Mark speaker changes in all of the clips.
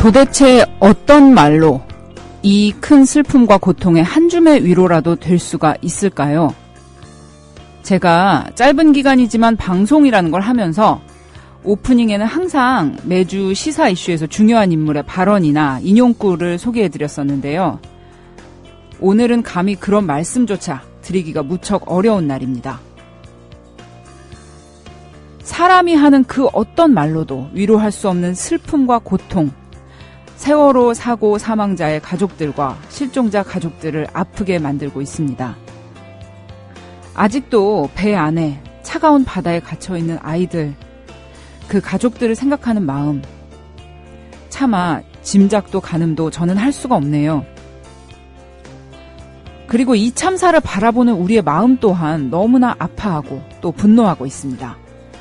Speaker 1: 도대체 어떤 말로 이 큰 슬픔과 고통의 한 줌의 위로라도 될 수가 있을까요? 제가 짧은 기간이지만 방송이라는 걸 하면서 오프닝에는 항상 매주 시사 이슈에서 중요한 인물의 발언이나 인용구를 소개해드렸었는데요. 오늘은 감히 그런 말씀조차 드리기가 무척 어려운 날입니다. 사람이 하는 그 어떤 말로도 위로할 수 없는 슬픔과 고통, 세월호 사고 사망자의 가족들과 실종자 가족들을 아프게 만들고 있습니다. 아직도 배 안에 차가운 바다에 갇혀있는 아이들, 그 가족들을 생각하는 마음, 차마 짐작도 가늠도 저는 할 수가 없네요. 그리고 이 참사를 바라보는 우리의 마음 또한 너무나 아파하고 또 분노하고 있습니다.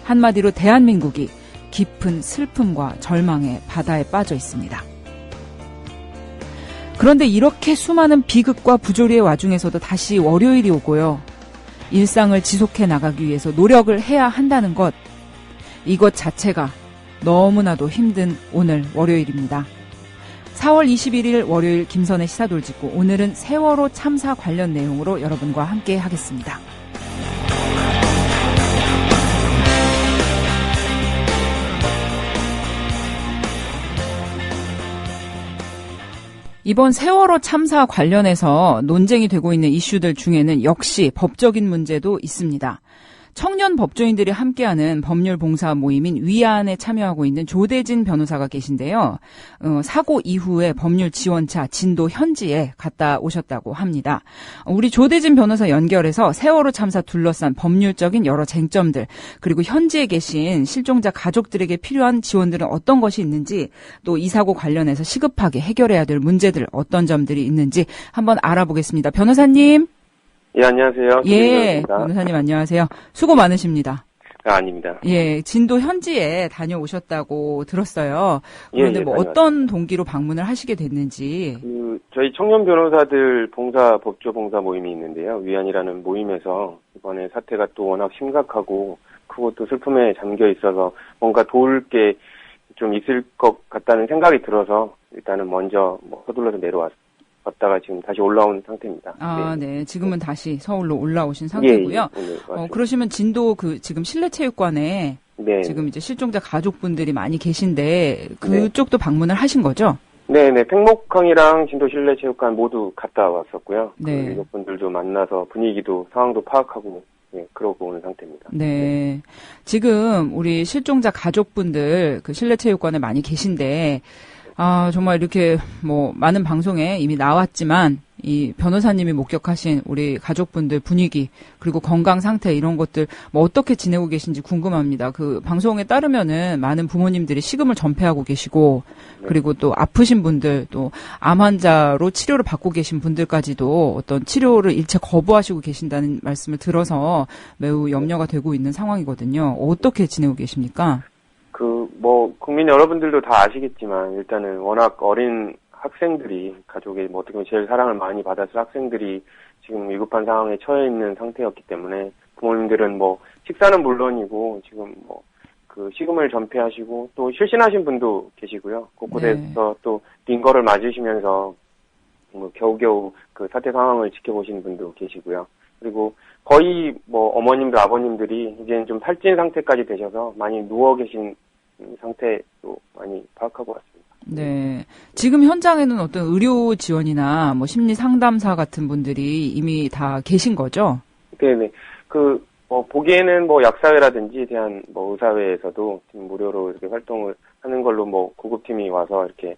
Speaker 1: 한마디로 대한민국이 깊은 슬픔과 절망의 바다에 빠져 있습니다. 그런데 이렇게 수많은 비극과 부조리의 와중에서도 다시 월요일이 오고요. 일상을 지속해 나가기 위해서 노력을 해야 한다는 것, 이것 자체가 너무나도 힘든 오늘 월요일입니다. 4월 21일 월요일 김선의 시사돌직구, 오늘은 세월호 참사 관련 내용으로 여러분과 함께 하겠습니다. 이번 세월호 참사 관련해서 논쟁이 되고 있는 이슈들 중에는 역시 법적인 문제도 있습니다. 청년 법조인들이 함께하는 법률 봉사 모임인 위안에 참여하고 있는 조대진 변호사가 계신데요. 사고 이후에 법률 지원차 진도 현지에 갔다 오셨다고 합니다. 우리 조대진 변호사 연결해서 세월호 참사 둘러싼 법률적인 여러 쟁점들, 그리고 현지에 계신 실종자 가족들에게 필요한 지원들은 어떤 것이 있는지, 또 이 사고 관련해서 시급하게 해결해야 될 문제들 어떤 점들이 있는지 한번 알아보겠습니다. 변호사님.
Speaker 2: 예, 안녕하세요.
Speaker 1: 예, 변호사님 안녕하세요. 수고 많으십니다.
Speaker 2: 아닙니다.
Speaker 1: 예, 진도 현지에 다녀오셨다고 들었어요. 그런데 뭐 어떤 동기로 방문을 하시게 됐는지.
Speaker 2: 저희 청년 변호사들 법조 봉사 모임이 있는데요. 위안이라는 모임에서 이번에 사태가 또 워낙 심각하고 크고 또 슬픔에 잠겨 있어서 뭔가 도울 게 좀 있을 것 같다는 생각이 들어서 일단은 먼저 서둘러서 내려왔다가 지금 다시 올라온 상태입니다.
Speaker 1: 아, 네. 지금은 다시 서울로 올라오신 상태고요.
Speaker 2: 예,
Speaker 1: 그러시면 진도 지금 실내체육관에
Speaker 2: 네.
Speaker 1: 지금 이제 실종자 가족분들이 많이 계신데 그쪽도 방문을 하신 거죠?
Speaker 2: 네네. 팽목항이랑 진도 실내체육관 모두 갔다 왔었고요.
Speaker 1: 네.
Speaker 2: 그 유족분들도 만나서 분위기도 상황도 파악하고 그러고 오는 상태입니다.
Speaker 1: 네. 지금 우리 실종자 가족분들 그 실내체육관에 많이 계신데 정말 이렇게 많은 방송에 이미 나왔지만 이 변호사님이 목격하신 우리 가족분들 분위기, 그리고 건강 상태, 이런 것들 어떻게 지내고 계신지 궁금합니다. 그 방송에 따르면은 많은 부모님들이 식음을 전폐하고 계시고, 그리고 또 아프신 분들, 또 암 환자로 치료를 받고 계신 분들까지도 어떤 치료를 일체 거부하시고 계신다는 말씀을 들어서 매우 염려가 되고 있는 상황이거든요. 어떻게 지내고 계십니까?
Speaker 2: 국민 여러분들도 다 아시겠지만, 일단은 워낙 어린 학생들이, 가족의 어떻게 보면 제일 사랑을 많이 받았을 학생들이 지금 위급한 상황에 처해 있는 상태였기 때문에, 부모님들은 식사는 물론이고, 지금 식음을 전폐하시고, 또 실신하신 분도 계시고요. 곳곳에서 또 링거를 맞으시면서, 겨우겨우 그 사태 상황을 지켜보시는 분도 계시고요. 그리고 거의 어머님들, 아버님들이 이제는 좀 탈진 상태까지 되셔서 많이 누워 계신 상태도 많이 파악하고 왔습니다.
Speaker 1: 네. 지금 현장에는 어떤 의료 지원이나 심리 상담사 같은 분들이 이미 다 계신 거죠?
Speaker 2: 네네. 보기에는 약사회라든지 대한 의사회에서도 지금 무료로 이렇게 활동을 하는 걸로 구급팀이 와서 이렇게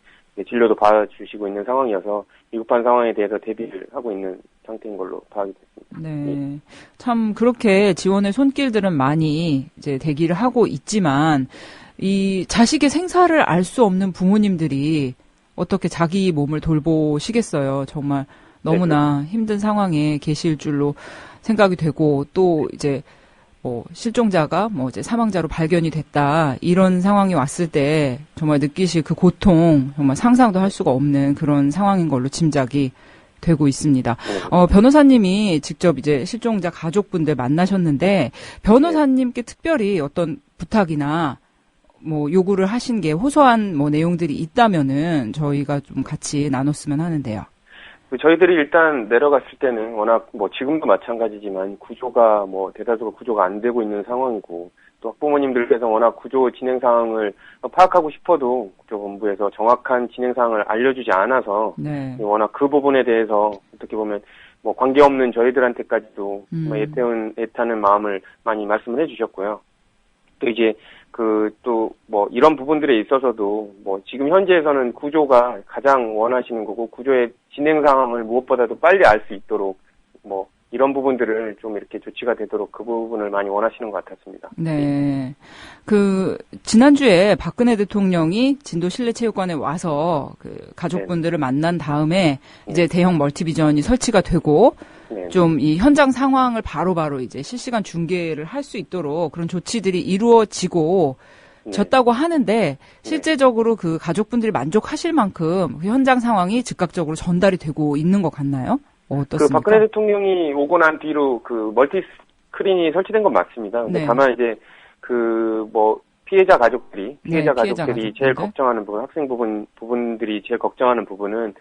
Speaker 2: 진료도 봐주시고 있는 상황이어서 위급한 상황에 대해서 대비를 하고 있는 상태인 걸로 파악이 됐습니다.
Speaker 1: 네. 참 그렇게 지원의 손길들은 많이 이제 대기를 하고 있지만, 이 자식의 생사를 알 수 없는 부모님들이 어떻게 자기 몸을 돌보시겠어요. 정말 너무나 힘든 상황에 계실 줄로 생각이 되고, 또 이제 실종자가 이제 사망자로 발견이 됐다, 이런 상황이 왔을 때 정말 느끼실 그 고통, 정말 상상도 할 수가 없는 그런 상황인 걸로 짐작이 되고 있습니다. 변호사님이 직접 이제 실종자 가족분들 만나셨는데, 변호사님께 특별히 어떤 부탁이나 뭐 요구를 하신 게 호소한 뭐 내용들이 있다면은 저희가 좀 같이 나눴으면 하는데요.
Speaker 2: 저희들이 일단 내려갔을 때는 워낙 뭐 지금도 마찬가지지만 구조가 뭐 대다수가 구조가 안 되고 있는 상황이고 또 학부모님들께서 워낙 구조 진행 상황을 파악하고 싶어도 구조본부에서 정확한 진행 상황을 알려주지 않아서
Speaker 1: 네.
Speaker 2: 워낙 그 부분에 대해서 어떻게 보면 뭐 관계없는 저희들한테까지도 애타는 마음을 많이 말씀을 해주셨고요. 또 이제 또 뭐 이런 부분들에 있어서도 뭐 지금 현재에서는 구조가 가장 원하시는 거고 구조의 진행 상황을 무엇보다도 빨리 알 수 있도록 뭐 이런 부분들을 좀 이렇게 조치가 되도록 그 부분을 많이 원하시는 것 같았습니다.
Speaker 1: 네. 지난주에 박근혜 대통령이 진도 실내체육관에 와서 가족분들을 만난 다음에 이제 대형 멀티비전이 설치가 되고 좀 이 현장 상황을 바로바로 이제 실시간 중계를 할 수 있도록 그런 조치들이 이루어지고 졌다고 하는데 실제적으로 그 가족분들이 만족하실 만큼 그 현장 상황이 즉각적으로 전달이 되고 있는 것 같나요? 어떻습니까?
Speaker 2: 박근혜 대통령이 오고 난 뒤로 멀티 스크린이 설치된 건 맞습니다. 근데 다만 이제 피해자 가족들이 제일 걱정하는 부분, 학생 부분들이 제일 걱정하는 부분은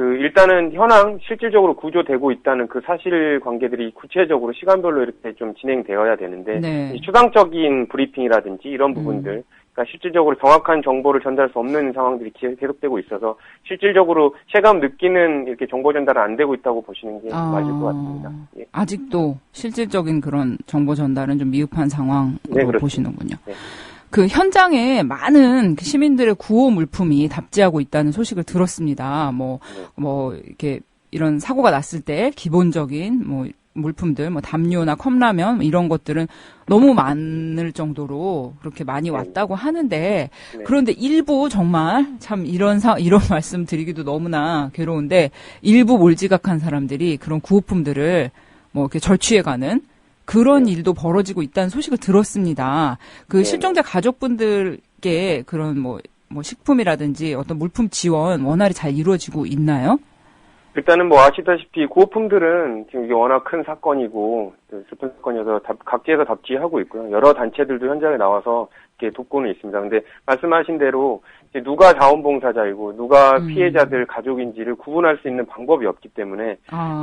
Speaker 2: 일단은 현황 실질적으로 구조되고 있다는 그 사실 관계들이 구체적으로 시간별로 이렇게 좀 진행되어야 되는데 추상적인 브리핑이라든지 이런 부분들 그러니까 실질적으로 정확한 정보를 전달할 수 없는 상황들이 계속되고 있어서 실질적으로 체감 느끼는 이렇게 정보 전달은 안 되고 있다고 보시는 게 맞을 것 같습니다. 예.
Speaker 1: 아직도 실질적인 그런 정보 전달은 좀 미흡한 상황으로 보시는군요.
Speaker 2: 네.
Speaker 1: 현장에 많은 시민들의 구호 물품이 답지하고 있다는 소식을 들었습니다. 이렇게 이런 사고가 났을 때 기본적인 물품들, 담요나 컵라면 이런 것들은 너무 많을 정도로 그렇게 많이 왔다고 하는데 그런데 일부 정말 참 이런 말씀 드리기도 너무나 괴로운데 일부 몰지각한 사람들이 그런 구호품들을 이렇게 절취해가는 그런 일도 벌어지고 있다는 소식을 들었습니다. 실종자 가족분들께 그런 식품이라든지 어떤 물품 지원 원활히 잘 이루어지고 있나요?
Speaker 2: 일단은 아시다시피 구호품들은 지금 이게 워낙 큰 사건이고 슬픈 사건이어서 각지에서 답지하고 있고요. 여러 단체들도 현장에 나와서 이렇게 돕고는 있습니다. 근데 말씀하신 대로 이제 누가 자원봉사자이고 누가 피해자들 가족인지를 구분할 수 있는 방법이 없기 때문에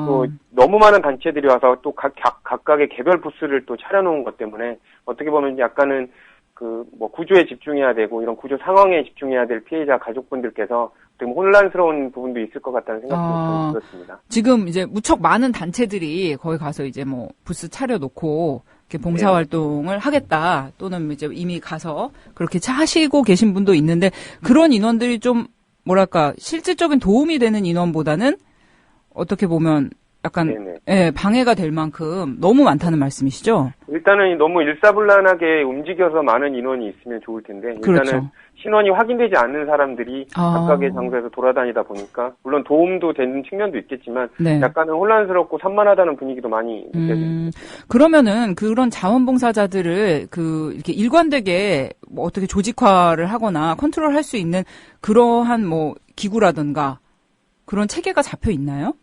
Speaker 2: 또 너무 많은 단체들이 와서 또 각각의 개별 부스를 또 차려놓은 것 때문에 어떻게 보면 약간은 구조에 집중해야 되고 이런 구조 상황에 집중해야 될 피해자 가족분들께서 좀 혼란스러운 부분도 있을 것 같다는 생각이 좀 들었습니다.
Speaker 1: 지금 이제 무척 많은 단체들이 거기 가서 이제 부스 차려놓고 이렇게 봉사활동을 하겠다 또는 이제 이미 가서 그렇게 하시고 계신 분도 있는데 그런 인원들이 좀 실질적인 도움이 되는 인원보다는 어떻게 보면 약간 방해가 될 만큼 너무 많다는 말씀이시죠?
Speaker 2: 일단은 너무 일사불란하게 움직여서 많은 인원이 있으면 좋을 텐데 일단은
Speaker 1: 그렇죠.
Speaker 2: 신원이 확인되지 않는 사람들이 각각의 장소에서 돌아다니다 보니까 물론 도움도 되는 측면도 있겠지만 약간은 혼란스럽고 산만하다는 분위기도 많이 느껴집니다.
Speaker 1: 그러면은 그런 자원봉사자들을 이렇게 일관되게 어떻게 조직화를 하거나 컨트롤할 수 있는 그러한 기구라든가 그런 체계가 잡혀 있나요?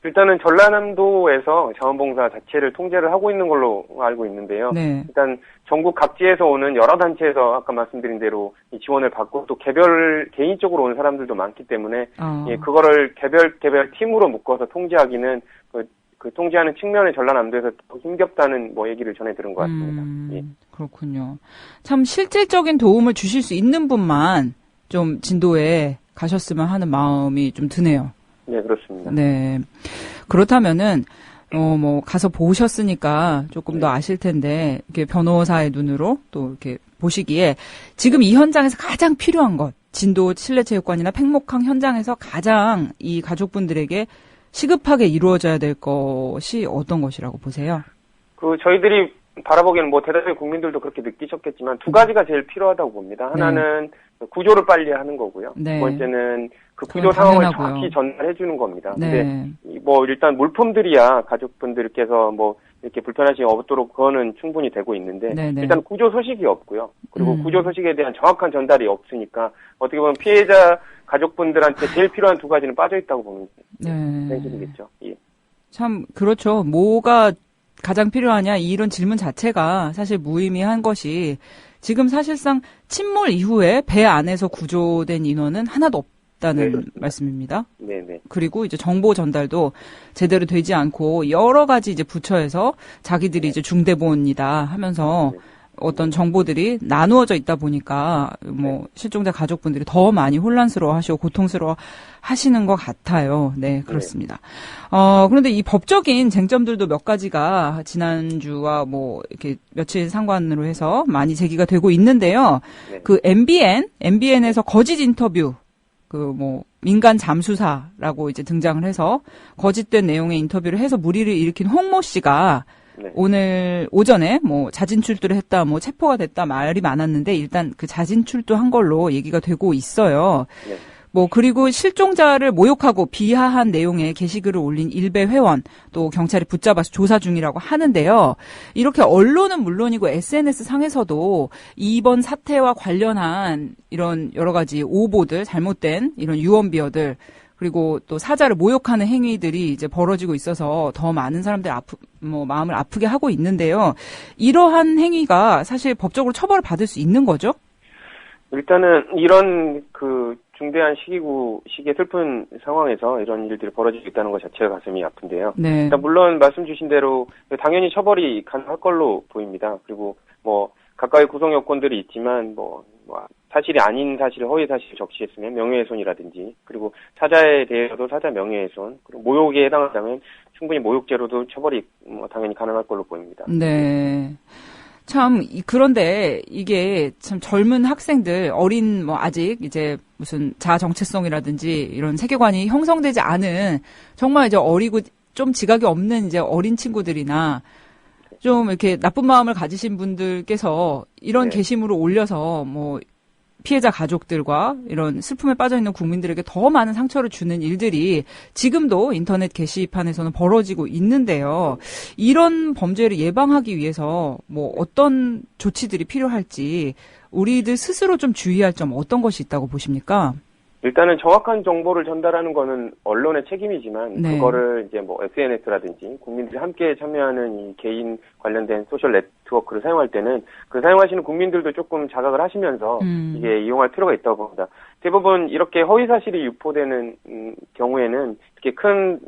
Speaker 2: 일단은 전라남도에서 자원봉사 자체를 통제를 하고 있는 걸로 알고 있는데요. 일단 전국 각지에서 오는 여러 단체에서 아까 말씀드린 대로 이 지원을 받고 또 개인적으로 온 사람들도 많기 때문에 그거를 개별 팀으로 묶어서 통제하기는 통제하는 측면에 전라남도에서 더 힘겹다는 얘기를 전해 들은 것 같습니다.
Speaker 1: 그렇군요. 참 실질적인 도움을 주실 수 있는 분만 좀 진도에 가셨으면 하는 마음이 좀 드네요.
Speaker 2: 네, 그렇습니다.
Speaker 1: 네. 그렇다면은, 가서 보셨으니까 조금 더 아실 텐데, 이렇게 변호사의 눈으로 또 이렇게 보시기에, 지금 이 현장에서 가장 필요한 것, 진도 실내체육관이나 팽목항 현장에서 가장 이 가족분들에게 시급하게 이루어져야 될 것이 어떤 것이라고 보세요? 저희들이
Speaker 2: 바라보기에는 대다수의 국민들도 그렇게 느끼셨겠지만 두 가지가 제일 필요하다고 봅니다. 하나는 구조를 빨리 하는 거고요. 두 번째는 구조 상황을 정확히 전달해 주는 겁니다. 근데 일단 물품들이야 가족분들께서 이렇게 불편하시지 없도록 그거는 충분히 되고 있는데 일단 구조 소식이 없고요. 그리고 구조 소식에 대한 정확한 전달이 없으니까 어떻게 보면 피해자 가족분들한테 제일 필요한 두 가지는 빠져 있다고 보면 현실이겠죠.
Speaker 1: 참 그렇죠. 뭐가 가장 필요하냐 이런 질문 자체가 사실 무의미한 것이 지금 사실상 침몰 이후에 배 안에서 구조된 인원은 하나도 없다는
Speaker 2: 네.
Speaker 1: 말씀입니다.
Speaker 2: 네네.
Speaker 1: 그리고 이제 정보 전달도 제대로 되지 않고 여러 가지 이제 부처에서 자기들이 이제 중대본이다 하면서 어떤 정보들이 나누어져 있다 보니까 뭐 실종자 가족분들이 더 많이 혼란스러워하시고 고통스러워 하시는 것 같아요. 네, 그렇습니다. 그런데 이 법적인 쟁점들도 몇 가지가 지난주와 뭐 이렇게 며칠 상관으로 해서 많이 제기가 되고 있는데요.
Speaker 2: 네.
Speaker 1: 그 MBN에서 거짓 인터뷰 그 뭐 민간 잠수사라고 이제 등장을 해서 거짓된 내용의 인터뷰를 해서 물의를 일으킨 홍모 씨가
Speaker 2: 네.
Speaker 1: 오늘 오전에 뭐 자진 출두를 했다, 뭐 체포가 됐다 말이 많았는데 일단 그 자진 출두한 걸로 얘기가 되고 있어요.
Speaker 2: 네.
Speaker 1: 뭐 그리고 실종자를 모욕하고 비하한 내용의 게시글을 올린 일베 회원 또 경찰이 붙잡아서 조사 중이라고 하는데요. 이렇게 언론은 물론이고 SNS 상에서도 이번 사태와 관련한 이런 여러 가지 오보들, 잘못된 이런 유언비어들 그리고 또 사자를 모욕하는 행위들이 이제 벌어지고 있어서 더 많은 사람들이 마음을 아프게 하고 있는데요. 이러한 행위가 사실 법적으로 처벌을 받을 수 있는 거죠?
Speaker 2: 일단은 이런 그 중대한 시기의 슬픈 상황에서 이런 일들이 벌어지고 있다는 것 자체가 가슴이 아픈데요.
Speaker 1: 네.
Speaker 2: 일단 물론 말씀 주신 대로 당연히 처벌이 가능할 걸로 보입니다. 그리고 뭐 각각의 구성 요건들이 있지만 뭐 사실이 아닌 사실, 허위 사실을 적시했으면 명예훼손이라든지 그리고 사자에 대해서도 사자 명예훼손 그리고 모욕에 해당한다면 충분히 모욕죄로도 처벌이 당연히 가능할 걸로 보입니다.
Speaker 1: 네. 참, 그런데 이게 참 젊은 학생들, 어린 아직 이제 무슨 자아 정체성이라든지 이런 세계관이 형성되지 않은 정말 이제 어리고 좀 지각이 없는 이제 어린 친구들이나 좀 이렇게 나쁜 마음을 가지신 분들께서 이런
Speaker 2: 네.
Speaker 1: 게시물을 올려서 뭐 피해자 가족들과 이런 슬픔에 빠져있는 국민들에게 더 많은 상처를 주는 일들이 지금도 인터넷 게시판에서는 벌어지고 있는데요. 이런 범죄를 예방하기 위해서 뭐 어떤 조치들이 필요할지 우리들 스스로 좀 주의할 점 어떤 것이 있다고 보십니까?
Speaker 2: 일단은 정확한 정보를 전달하는 거는 언론의 책임이지만
Speaker 1: 네.
Speaker 2: 그거를 이제 뭐 SNS라든지 국민들이 함께 참여하는 이 개인 관련된 소셜 네트워크를 사용할 때는 그 사용하시는 국민들도 조금 자각을 하시면서 이게 이용할 필요가 있다고 봅니다. 대부분 이렇게 허위 사실이 유포되는 경우에는 특히 큰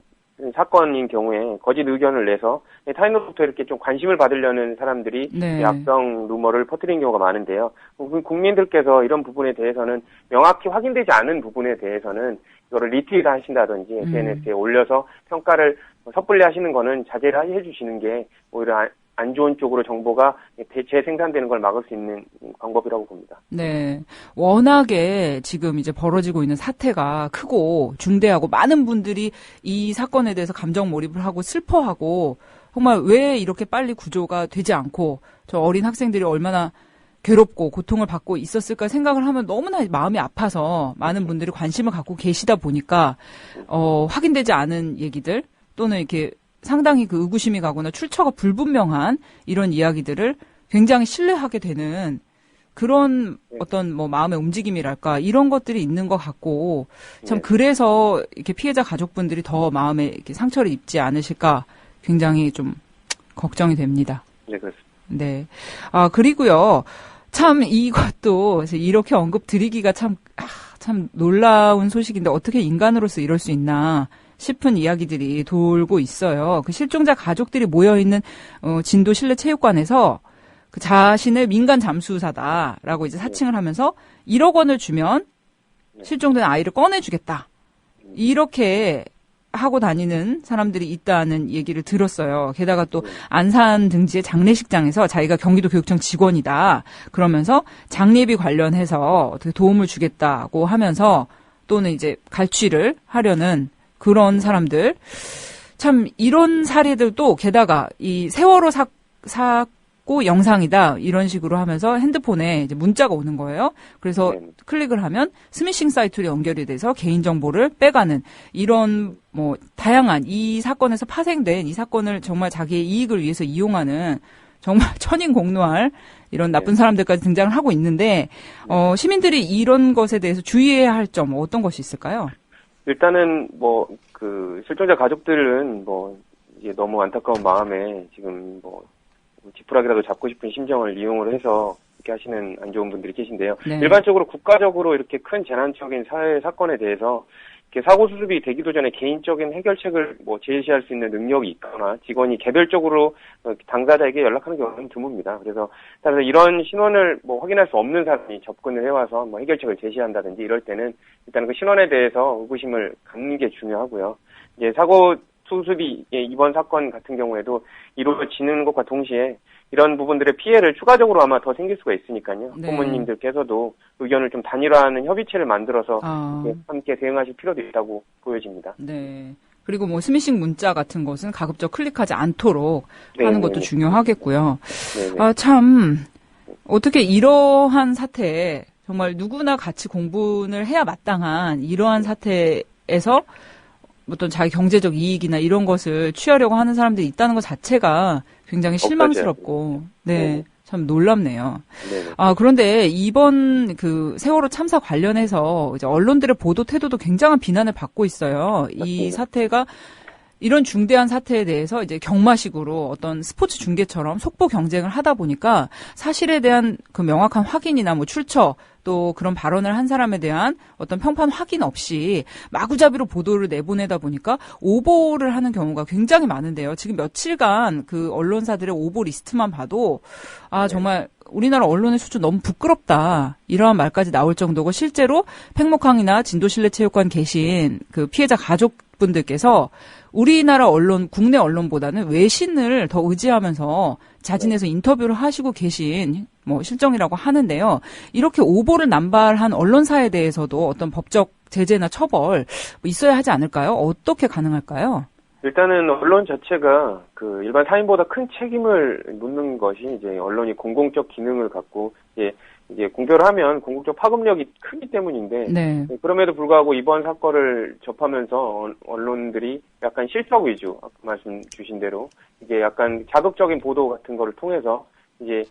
Speaker 2: 사건인 경우에 거짓 의견을 내서 타인으로부터 이렇게 좀 관심을 받으려는 사람들이
Speaker 1: 네.
Speaker 2: 악성 루머를 퍼뜨리는 경우가 많은데요. 국민들께서 이런 부분에 대해서는 명확히 확인되지 않은 부분에 대해서는 이거를 리트윗 하신다든지 SNS에 올려서 평가를 섣불리 하시는 거는 자제를 해주시는 게 오히려 안 좋은 쪽으로 정보가 재생산되는 걸 막을 수 있는 방법이라고 봅니다.
Speaker 1: 네. 워낙에 지금 이제 벌어지고 있는 사태가 크고 중대하고 많은 분들이 이 사건에 대해서 감정 몰입을 하고 슬퍼하고 정말 왜 이렇게 빨리 구조가 되지 않고 저 어린 학생들이 얼마나 괴롭고 고통을 받고 있었을까 생각을 하면 너무나 마음이 아파서 많은 분들이 관심을 갖고 계시다 보니까 확인되지 않은 얘기들 또는 이렇게 상당히 그 의구심이 가거나 출처가 불분명한 이런 이야기들을 굉장히 신뢰하게 되는 그런 어떤 뭐 마음의 움직임이랄까 이런 것들이 있는 것 같고 참 그래서 이렇게 피해자 가족분들이 더 마음에 이렇게 상처를 입지 않으실까 굉장히 좀 걱정이 됩니다.
Speaker 2: 네, 그렇습니다.
Speaker 1: 네. 그리고요. 참 이것도 이렇게 언급 드리기가 참 놀라운 소식인데 어떻게 인간으로서 이럴 수 있나 싶은 이야기들이 돌고 있어요. 그 실종자 가족들이 모여있는 진도 실내 체육관에서 그 자신을 민간 잠수사다라고 이제 사칭을 하면서 1억 원을 주면 실종된 아이를 꺼내주겠다. 이렇게 하고 다니는 사람들이 있다는 얘기를 들었어요. 게다가 또 안산 등지의 장례식장에서 자기가 경기도 교육청 직원이다. 그러면서 장례비 관련해서 어떻게 도움을 주겠다고 하면서 또는 이제 갈취를 하려는 그런 사람들. 참 이런 사례들도 게다가 이 세월호 사고 영상이다 이런 식으로 하면서 핸드폰에 이제 문자가 오는 거예요. 그래서 클릭을 하면 스미싱 사이트로 연결이 돼서 개인정보를 빼가는 이런 뭐 다양한 이 사건에서 파생된 이 사건을 정말 자기의 이익을 위해서 이용하는 정말 천인공노할 이런 나쁜 사람들까지 등장을 하고 있는데 시민들이 이런 것에 대해서 주의해야 할 점 어떤 것이 있을까요?
Speaker 2: 일단은 뭐 그 실종자 가족들은 뭐 이게 너무 안타까운 마음에 지금 뭐 지푸라기라도 잡고 싶은 심정을 이용을 해서 이렇게 하시는 안 좋은 분들이 계신데요.
Speaker 1: 네.
Speaker 2: 일반적으로 국가적으로 이렇게 큰 재난적인 사회 사건에 대해서 이렇게 사고 수습이 되기도 전에 개인적인 해결책을 뭐 제시할 수 있는 능력이 있거나 직원이 개별적으로 당사자에게 연락하는 경우는 드뭅니다. 그래서 따라서 이런 신원을 뭐 확인할 수 없는 사람이 접근을 해와서 뭐 해결책을 제시한다든지 이럴 때는 일단 그 신원에 대해서 의구심을 갖는 게 중요하고요. 이제 사고 수습이 이번 사건 같은 경우에도 이루어지는 것과 동시에 이런 부분들의 피해를 추가적으로 아마 더 생길 수가 있으니까요.
Speaker 1: 네.
Speaker 2: 부모님들께서도 의견을 좀 단일화하는 협의체를 만들어서
Speaker 1: 아.
Speaker 2: 함께 대응하실 필요도 있다고 보여집니다.
Speaker 1: 네. 그리고 뭐 스미싱 문자 같은 것은 가급적 클릭하지 않도록
Speaker 2: 네,
Speaker 1: 하는 것도
Speaker 2: 네.
Speaker 1: 중요하겠고요.
Speaker 2: 네네.
Speaker 1: 아, 참, 어떻게 이러한 사태에 정말 누구나 같이 공분을 해야 마땅한 이러한 사태에서 어떤 자기 경제적 이익이나 이런 것을 취하려고 하는 사람들이 있다는 것 자체가 굉장히 실망스럽고, 네, 참 놀랍네요.
Speaker 2: 네네.
Speaker 1: 아, 그런데 이번 그 세월호 참사 관련해서 이제 언론들의 보도 태도도 굉장한 비난을 받고 있어요. 이 사태가 이런 중대한 사태에 대해서 이제 경마식으로 어떤 스포츠 중계처럼 속보 경쟁을 하다 보니까 사실에 대한 그 명확한 확인이나 뭐 출처 또 그런 발언을 한 사람에 대한 어떤 평판 확인 없이 마구잡이로 보도를 내보내다 보니까 오보를 하는 경우가 굉장히 많은데요. 지금 며칠간 그 언론사들의 오보 리스트만 봐도 아, 정말 우리나라 언론의 수준 너무 부끄럽다. 이러한 말까지 나올 정도고 실제로 팽목항이나 진도실내체육관 계신 그 피해자 가족분들께서 우리나라 언론, 국내 언론보다는 외신을 더 의지하면서 자진해서 인터뷰를 하시고 계신 뭐 실정이라고 하는데요. 이렇게 오보를 남발한 언론사에 대해서도 어떤 법적 제재나 처벌 있어야 하지 않을까요? 어떻게 가능할까요?
Speaker 2: 일단은 언론 자체가 그 일반 타인보다 큰 책임을 묻는 것이 이제 언론이 공공적 기능을 갖고 이제 공표를 하면 공공적 파급력이 크기 때문인데
Speaker 1: 네.
Speaker 2: 그럼에도 불구하고 이번 사건을 접하면서 언론들이 약간 실적 위주 아까 말씀 주신 대로 이게 약간 자극적인 보도 같은 거를 통해서 이제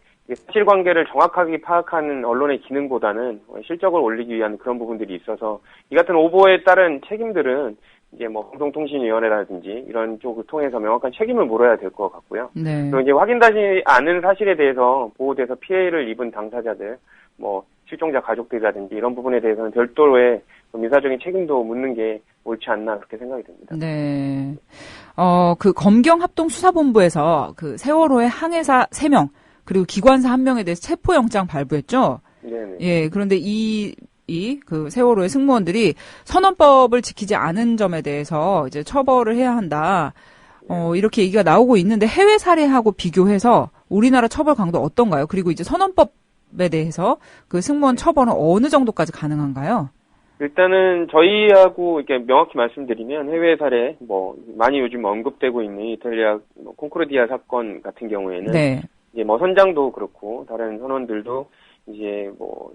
Speaker 2: 사실관계를 정확하게 파악하는 언론의 기능보다는 실적을 올리기 위한 그런 부분들이 있어서 이 같은 오보에 따른 책임들은 이제 뭐 방송통신위원회라든지 이런 쪽을 통해서 명확한 책임을 물어야 될 것 같고요.
Speaker 1: 네.
Speaker 2: 그리고 이제 확인되지 않은 사실에 대해서 보호돼서 피해를 입은 당사자들, 뭐 실종자 가족들이라든지 이런 부분에 대해서는 별도의 민사적인 책임도 묻는 게 옳지 않나 그렇게 생각이 됩니다.
Speaker 1: 네. 그 검경합동수사본부에서 그 세월호의 항해사 3명 그리고 기관사 1명에 대해서 체포영장 발부했죠.
Speaker 2: 네네.
Speaker 1: 예, 그런데 그 세월호의 승무원들이 선언법을 지키지 않은 점에 대해서 이제 처벌을 해야 한다. 이렇게 얘기가 나오고 있는데 해외 사례하고 비교해서 우리나라 처벌 강도 어떤가요? 그리고 이제 선언법에 대해서 그 승무원 처벌은 어느 정도까지 가능한가요?
Speaker 2: 일단은 저희하고 이렇게 명확히 말씀드리면 해외 사례 뭐 많이 요즘 언급되고 있는 이탈리아 콩코르디아 사건 같은 경우에는
Speaker 1: 네.
Speaker 2: 이제 뭐 선장도 그렇고 다른 선원들도 이제 뭐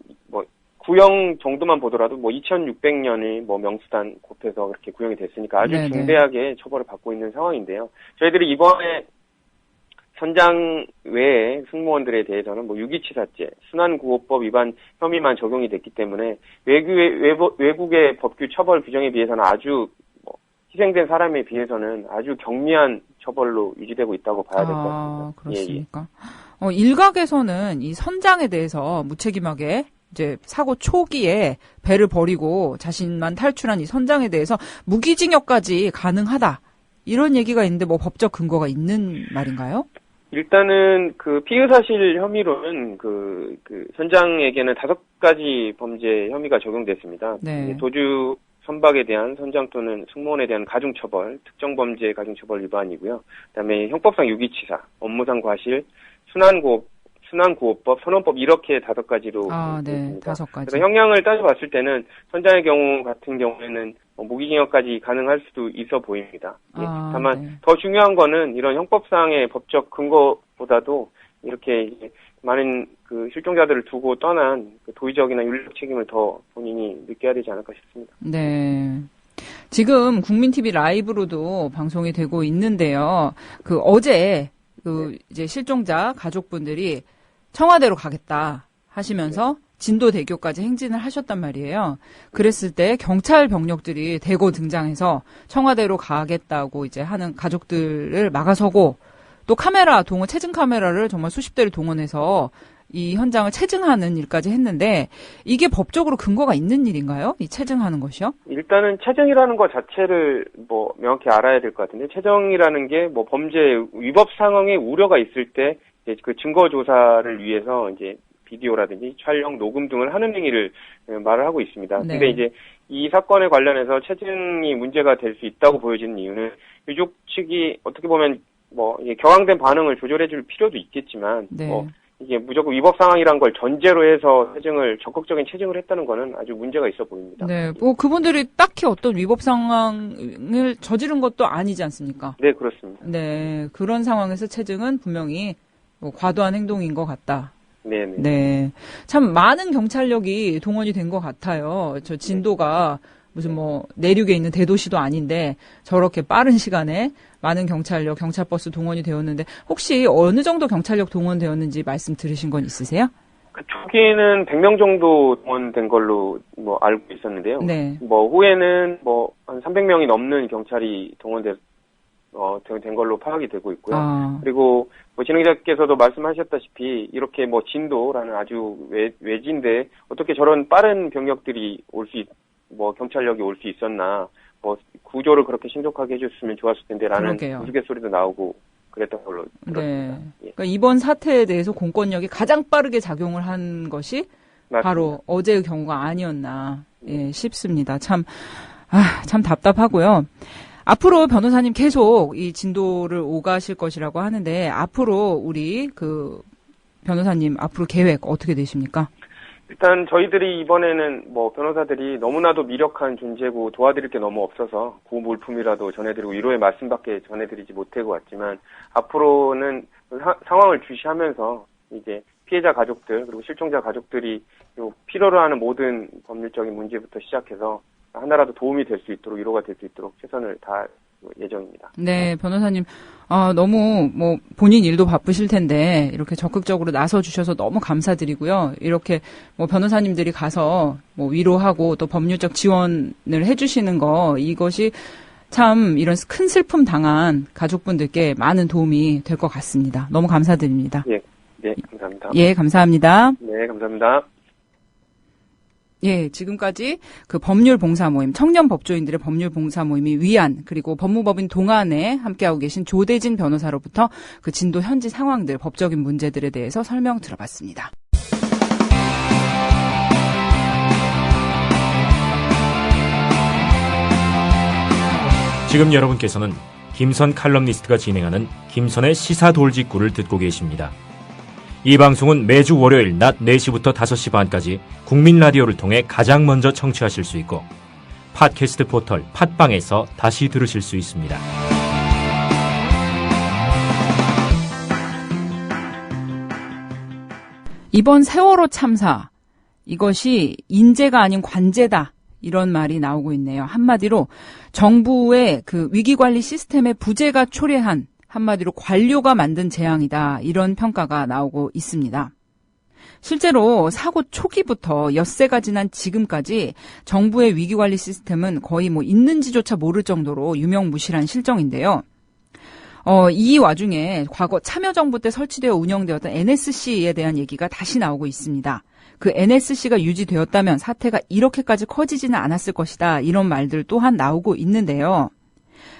Speaker 2: 구형 정도만 보더라도 뭐 2,600년의 뭐 명수단 곱해서 그렇게 구형이 됐으니까 아주
Speaker 1: 네네.
Speaker 2: 중대하게 처벌을 받고 있는 상황인데요. 저희들이 이번에 선장 외에 승무원들에 대해서는 뭐 유기치사죄, 순환구호법 위반 혐의만 적용이 됐기 때문에 외국의 법규 처벌 규정에 비해서는 아주 희생된 사람에 비해서는 아주 경미한 처벌로 유지되고 있다고 봐야 될 것 같습니다.
Speaker 1: 그렇습니까? 예. 일각에서는 이 선장에 대해서 무책임하게 이제 사고 초기에 배를 버리고 자신만 탈출한 이 선장에 대해서 무기징역까지 가능하다. 이런 얘기가 있는데 뭐 법적 근거가 있는 말인가요?
Speaker 2: 일단은 그 피의사실 혐의로는 그 선장에게는 5가지 범죄 혐의가 적용됐습니다.
Speaker 1: 네.
Speaker 2: 도주 선박에 대한 선장 또는 승무원에 대한 가중처벌, 특정범죄 가중처벌 위반이고요. 그다음에 형법상 유기치사, 업무상 과실, 순환구호법, 선언법 이렇게 5가지로
Speaker 1: 네,
Speaker 2: 있습니다.
Speaker 1: 5가지.
Speaker 2: 그래서 형량을 따져봤을 때는 선장의 경우 같은 경우에는 무기징역까지 가능할 수도 있어 보입니다. 다만
Speaker 1: 네.
Speaker 2: 더 중요한 거는 이런 형법상의 법적 근거보다도 이렇게 많은 그 실종자들을 두고 떠난 그 도의적이나 윤리적 책임을 더 본인이 느껴야 되지 않을까 싶습니다.
Speaker 1: 네. 지금 국민TV 라이브로도 방송이 되고 있는데요. 그 어제 이제 실종자 가족분들이 청와대로 가겠다 하시면서 진도대교까지 행진을 하셨단 말이에요. 그랬을 때 경찰 병력들이 대거 등장해서 청와대로 가겠다고 이제 하는 가족들을 막아서고 또 체증 카메라를 정말 수십 대를 동원해서 이 현장을 체증하는 일까지 했는데 이게 법적으로 근거가 있는 일인가요? 이 체증하는 것이요?
Speaker 2: 일단은 체증이라는 것 자체를 뭐 명확히 알아야 될 것 같은데 체증이라는 게 뭐 범죄 위법 상황에 우려가 있을 때 그 증거 조사를 위해서 이제 비디오라든지 촬영, 녹음 등을 하는 행위를 말을 하고 있습니다.
Speaker 1: 네.
Speaker 2: 근데 이제 이 사건에 관련해서 체증이 문제가 될 수 있다고 보여지는 이유는 유족 측이 어떻게 보면 뭐 이게 격앙된 반응을 조절해줄 필요도 있겠지만
Speaker 1: 네.
Speaker 2: 뭐 이게 무조건 위법 상황이란 걸 전제로 해서 체증을 적극적인 체증을 했다는 거는 아주 문제가 있어 보입니다.
Speaker 1: 네, 뭐 그분들이 딱히 어떤 위법 상황을 저지른 것도 아니지 않습니까?
Speaker 2: 네, 그렇습니다.
Speaker 1: 네, 그런 상황에서 체증은 분명히 뭐 과도한 행동인 것 같다.
Speaker 2: 네네.
Speaker 1: 네, 참 많은 경찰력이 동원이 된 것 같아요. 저 진도가 무슨 뭐 내륙에 있는 대도시도 아닌데 저렇게 빠른 시간에 많은 경찰력, 경찰버스 동원이 되었는데 혹시 어느 정도 경찰력 동원되었는지 말씀 들으신 건 있으세요?
Speaker 2: 그 초기에는 100명 정도 동원된 걸로 뭐 알고 있었는데요.
Speaker 1: 네.
Speaker 2: 뭐 후에는 뭐 한 300명이 넘는 경찰이 된 걸로 파악이 되고 있고요.
Speaker 1: 아,
Speaker 2: 그리고 뭐 진행자께서도 말씀하셨다시피 이렇게 뭐 진도라는 아주 외진데 어떻게 저런 빠른 병력들이 뭐 경찰력이 올 수 있었나, 뭐 구조를 그렇게 신속하게 해줬으면 좋았을 텐데라는
Speaker 1: 그러게요.
Speaker 2: 우스갯소리도 나오고 그랬던 걸로 들었습니다.
Speaker 1: 네.
Speaker 2: 예.
Speaker 1: 그러니까 이번 사태에 대해서 공권력이 가장 빠르게 작용을 한 것이
Speaker 2: 맞습니다.
Speaker 1: 바로 어제의 경우가 아니었나 싶습니다. 참 답답하고요. 앞으로 변호사님 계속 이 진도를 오가실 것이라고 하는데 앞으로 우리 그 변호사님 앞으로 계획 어떻게 되십니까?
Speaker 2: 일단 저희들이 이번에는 뭐 변호사들이 너무나도 미력한 존재고 도와드릴 게 너무 없어서 구물품이라도 전해드리고 위로의 말씀밖에 전해드리지 못하고 왔지만 앞으로는 상황을 주시하면서 이제 피해자 가족들 그리고 실종자 가족들이 필요로 하는 모든 법률적인 문제부터 시작해서 하나라도 도움이 될 수 있도록 위로가 될 수 있도록 최선을 다할 예정입니다.
Speaker 1: 네, 변호사님, 너무 뭐 본인 일도 바쁘실 텐데 이렇게 적극적으로 나서 주셔서 너무 감사드리고요. 이렇게 뭐 변호사님들이 가서 뭐 위로하고 또 법률적 지원을 해주시는 거 이것이 참 이런 큰 슬픔 당한 가족분들께 많은 도움이 될 것 같습니다. 너무 감사드립니다.
Speaker 2: 예, 네, 감사합니다.
Speaker 1: 예, 감사합니다.
Speaker 2: 네, 감사합니다.
Speaker 1: 예, 지금까지 그 법률 봉사 모임, 청년 법조인들의 법률 봉사 모임이 위안, 그리고 법무법인 동안에 함께하고 계신 조대진 변호사로부터 그 진도 현지 상황들, 법적인 문제들에 대해서 설명 들어봤습니다.
Speaker 3: 지금 여러분께서는 김선 칼럼니스트가 진행하는 김선의 시사 돌직구를 듣고 계십니다. 이 방송은 매주 월요일 낮 4시부터 5시 반까지 국민 라디오를 통해 가장 먼저 청취하실 수 있고 팟캐스트 포털 팟빵에서 다시 들으실 수 있습니다.
Speaker 1: 이번 세월호 참사, 이것이 인재가 아닌 관제다. 이런 말이 나오고 있네요. 한마디로 정부의 그 위기관리 시스템의 부재가 초래한 한마디로 관료가 만든 재앙이다. 이런 평가가 나오고 있습니다. 실제로 사고 초기부터 엿새가 지난 지금까지 정부의 위기관리 시스템은 거의 뭐 있는지조차 모를 정도로 유명무실한 실정인데요. 이 와중에 과거 참여정부 때 설치되어 운영되었던 NSC에 대한 얘기가 다시 나오고 있습니다. 그 NSC가 유지되었다면 사태가 이렇게까지 커지지는 않았을 것이다. 이런 말들 또한 나오고 있는데요.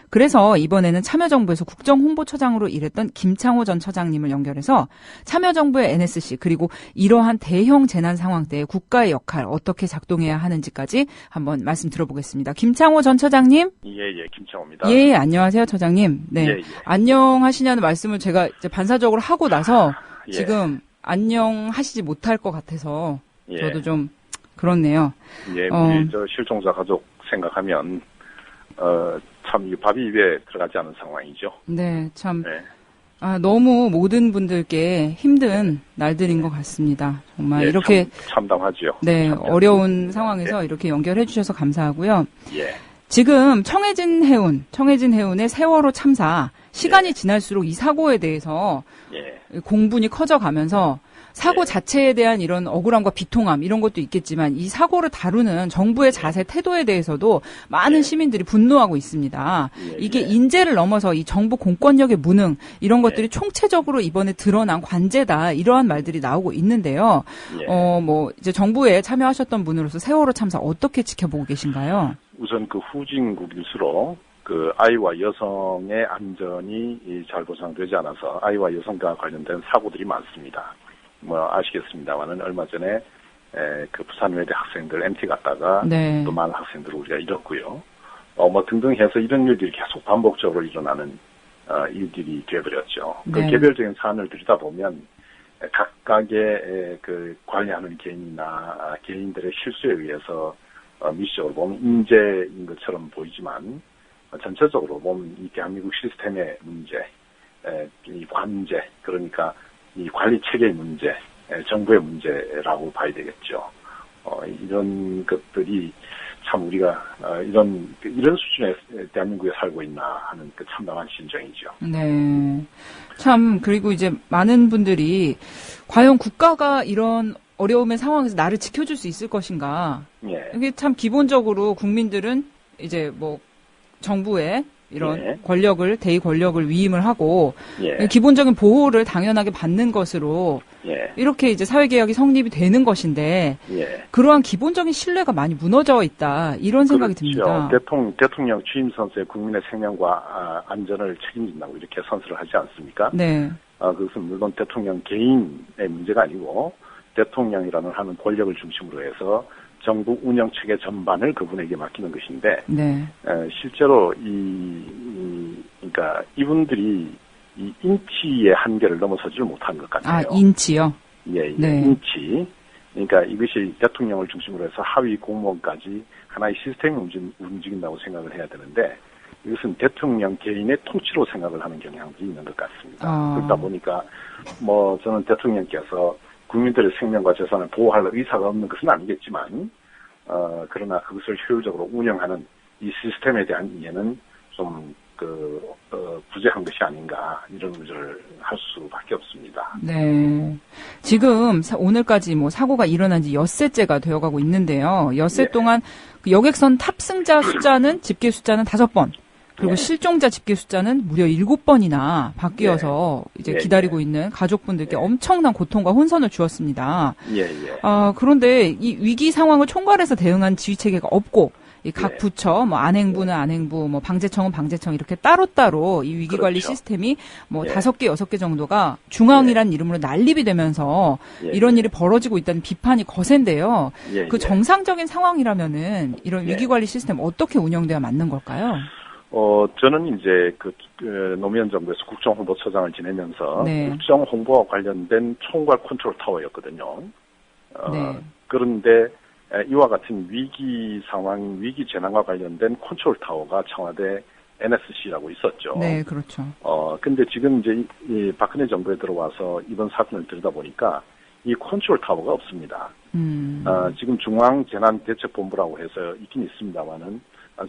Speaker 1: 그래서 이번에는 참여정부에서 국정홍보처장으로 일했던 김창호 전 처장님을 연결해서 참여정부의 NSC 그리고 이러한 대형 재난 상황 때 국가의 역할 어떻게 작동해야 하는지까지 한번 말씀 들어보겠습니다. 김창호 전 처장님.
Speaker 4: 예, 김창호입니다.
Speaker 1: 예, 안녕하세요, 처장님. 네,
Speaker 4: 예.
Speaker 1: 안녕하시냐는 말씀을 제가 이제 반사적으로 하고 나서
Speaker 4: 예.
Speaker 1: 지금 안녕하시지 못할 것 같아서
Speaker 4: 예.
Speaker 1: 저도 좀 그렇네요.
Speaker 4: 예, 우리 저 실종자 가족 생각하면 참 밥이 입에 들어가지 않은 상황이죠.
Speaker 1: 네, 참.
Speaker 4: 네.
Speaker 1: 너무 모든 분들께 힘든 날들인 것 같습니다. 정말
Speaker 4: 예,
Speaker 1: 이렇게
Speaker 4: 참담하죠.
Speaker 1: 네,
Speaker 4: 참담.
Speaker 1: 어려운 상황에서 이렇게 연결해 주셔서 감사하고요.
Speaker 4: 예.
Speaker 1: 지금 청해진 해운의 세월호 참사 시간이 지날수록 이 사고에 대해서
Speaker 4: 예.
Speaker 1: 공분이 커져가면서 사고
Speaker 4: 예.
Speaker 1: 자체에 대한 이런 억울함과 비통함 이런 것도 있겠지만 이 사고를 다루는 정부의 자세 태도에 대해서도 많은
Speaker 4: 예.
Speaker 1: 시민들이 분노하고 있습니다.
Speaker 4: 예,
Speaker 1: 이게
Speaker 4: 예.
Speaker 1: 인재를 넘어서 이 정부 공권력의 무능 이런 것들이
Speaker 4: 예.
Speaker 1: 총체적으로 이번에 드러난 관제다 이러한 말들이 나오고 있는데요.
Speaker 4: 예.
Speaker 1: 뭐 이제 정부에 참여하셨던 분으로서 세월호 참사 어떻게 지켜보고 계신가요?
Speaker 4: 우선 그 후진국일수록 그 아이와 여성의 안전이 잘 보장되지 않아서 아이와 여성과 관련된 사고들이 많습니다. 뭐 아시겠습니다만은 얼마 전에 그 부산외대 학생들 MT 갔다가
Speaker 1: 네.
Speaker 4: 또 많은 학생들을 우리가 잃었고요. 뭐 등등 해서 이런 일들이 계속 반복적으로 일어나는 일들이 되어버렸죠. 그
Speaker 1: 네.
Speaker 4: 개별적인 사안을 들여다보면 각각의 그 관리하는 개인이나 개인들의 실수에 의해서 미시적으로 보면 인재인 것처럼 보이지만 전체적으로 보면 이 대한민국 시스템의 문제, 이 관제, 그러니까 이 관리 체계의 문제, 정부의 문제라고 봐야 되겠죠. 이런 것들이 참 우리가 이런 수준의 대한민국에 살고 있나 하는 그 참담한 심정이죠.
Speaker 1: 네. 참 그리고 이제 많은 분들이 과연 국가가 이런 어려움의 상황에서 나를 지켜줄 수 있을 것인가?
Speaker 4: 예.
Speaker 1: 이게 참 기본적으로 국민들은 이제 뭐 정부의 이런
Speaker 4: 예.
Speaker 1: 권력을 대의 권력을 위임을 하고
Speaker 4: 예.
Speaker 1: 기본적인 보호를 당연하게 받는 것으로
Speaker 4: 예.
Speaker 1: 이렇게 이제 사회개혁이 성립이 되는 것인데
Speaker 4: 예.
Speaker 1: 그러한 기본적인 신뢰가 많이 무너져 있다 이런 생각이 듭니다.
Speaker 4: 대통령 취임 선서에 국민의 생명과 안전을 책임진다고 이렇게 선서를 하지 않습니까?
Speaker 1: 네.
Speaker 4: 그것은 물론 대통령 개인의 문제가 아니고 대통령이라는 하는 권력을 중심으로 해서 정부 운영 체계 전반을 그분에게 맡기는 것인데,
Speaker 1: 네.
Speaker 4: 실제로 그러니까 이분들이 이 인치의 한계를 넘어서지를 못한 것 같아요.
Speaker 1: 아, 인치요?
Speaker 4: 예,
Speaker 1: 네.
Speaker 4: 인치. 그러니까 이것이 대통령을 중심으로 해서 하위 공무원까지 하나의 시스템이 움직인다고 생각을 해야 되는데, 이것은 대통령 개인의 통치로 생각을 하는 경향들이 있는 것 같습니다. 그러다 보니까 뭐 저는 대통령께서 국민들의 생명과 재산을 보호할 의사가 없는 것은 아니겠지만, 그러나 그것을 효율적으로 운영하는 이 시스템에 대한 이해는 좀 부재한 것이 아닌가 이런 의존을 할 수밖에 없습니다.
Speaker 1: 네. 지금 오늘까지 뭐 사고가 일어난 지 엿새째가 되어가고 있는데요. 엿새
Speaker 4: 예.
Speaker 1: 동안 그 여객선 탑승자 숫자는 집계 숫자는 5번. 그리고
Speaker 4: 예.
Speaker 1: 실종자 집계 숫자는 무려 7번이나 바뀌어서 이제
Speaker 4: 예,
Speaker 1: 기다리고 있는 가족분들께
Speaker 4: 예.
Speaker 1: 엄청난 고통과 혼선을 주었습니다.
Speaker 4: 예, 예.
Speaker 1: 그런데 이 위기 상황을 총괄해서 대응한 지휘 체계가 없고 이 각
Speaker 4: 예.
Speaker 1: 부처, 뭐 안행부는 안행부, 뭐 방재청은 방재청 이렇게 따로따로 이 위기 관리
Speaker 4: 그렇죠.
Speaker 1: 시스템이 뭐
Speaker 4: 예.
Speaker 1: 5개, 6개 정도가 중앙이란 이름으로 난립이 되면서
Speaker 4: 예.
Speaker 1: 이런 일이 벌어지고 있다는 비판이 거센데요.
Speaker 4: 예,
Speaker 1: 그
Speaker 4: 예.
Speaker 1: 정상적인 상황이라면은 이런
Speaker 4: 예.
Speaker 1: 위기 관리 시스템 어떻게 운영돼야 맞는 걸까요?
Speaker 4: 저는 이제 노무현 정부에서 국정홍보처장을 지내면서
Speaker 1: 네.
Speaker 4: 국정홍보와 관련된 총괄 컨트롤 타워였거든요.
Speaker 1: 네.
Speaker 4: 그런데 이와 같은 위기 상황, 위기 재난과 관련된 컨트롤 타워가 청와대 NSC라고 있었죠.
Speaker 1: 네, 그렇죠.
Speaker 4: 근데 지금 이제 이 박근혜 정부에 들어와서 이번 사건을 들여다보니까 이 컨트롤 타워가 없습니다. 지금 중앙재난대책본부라고 해서 있긴 있습니다만은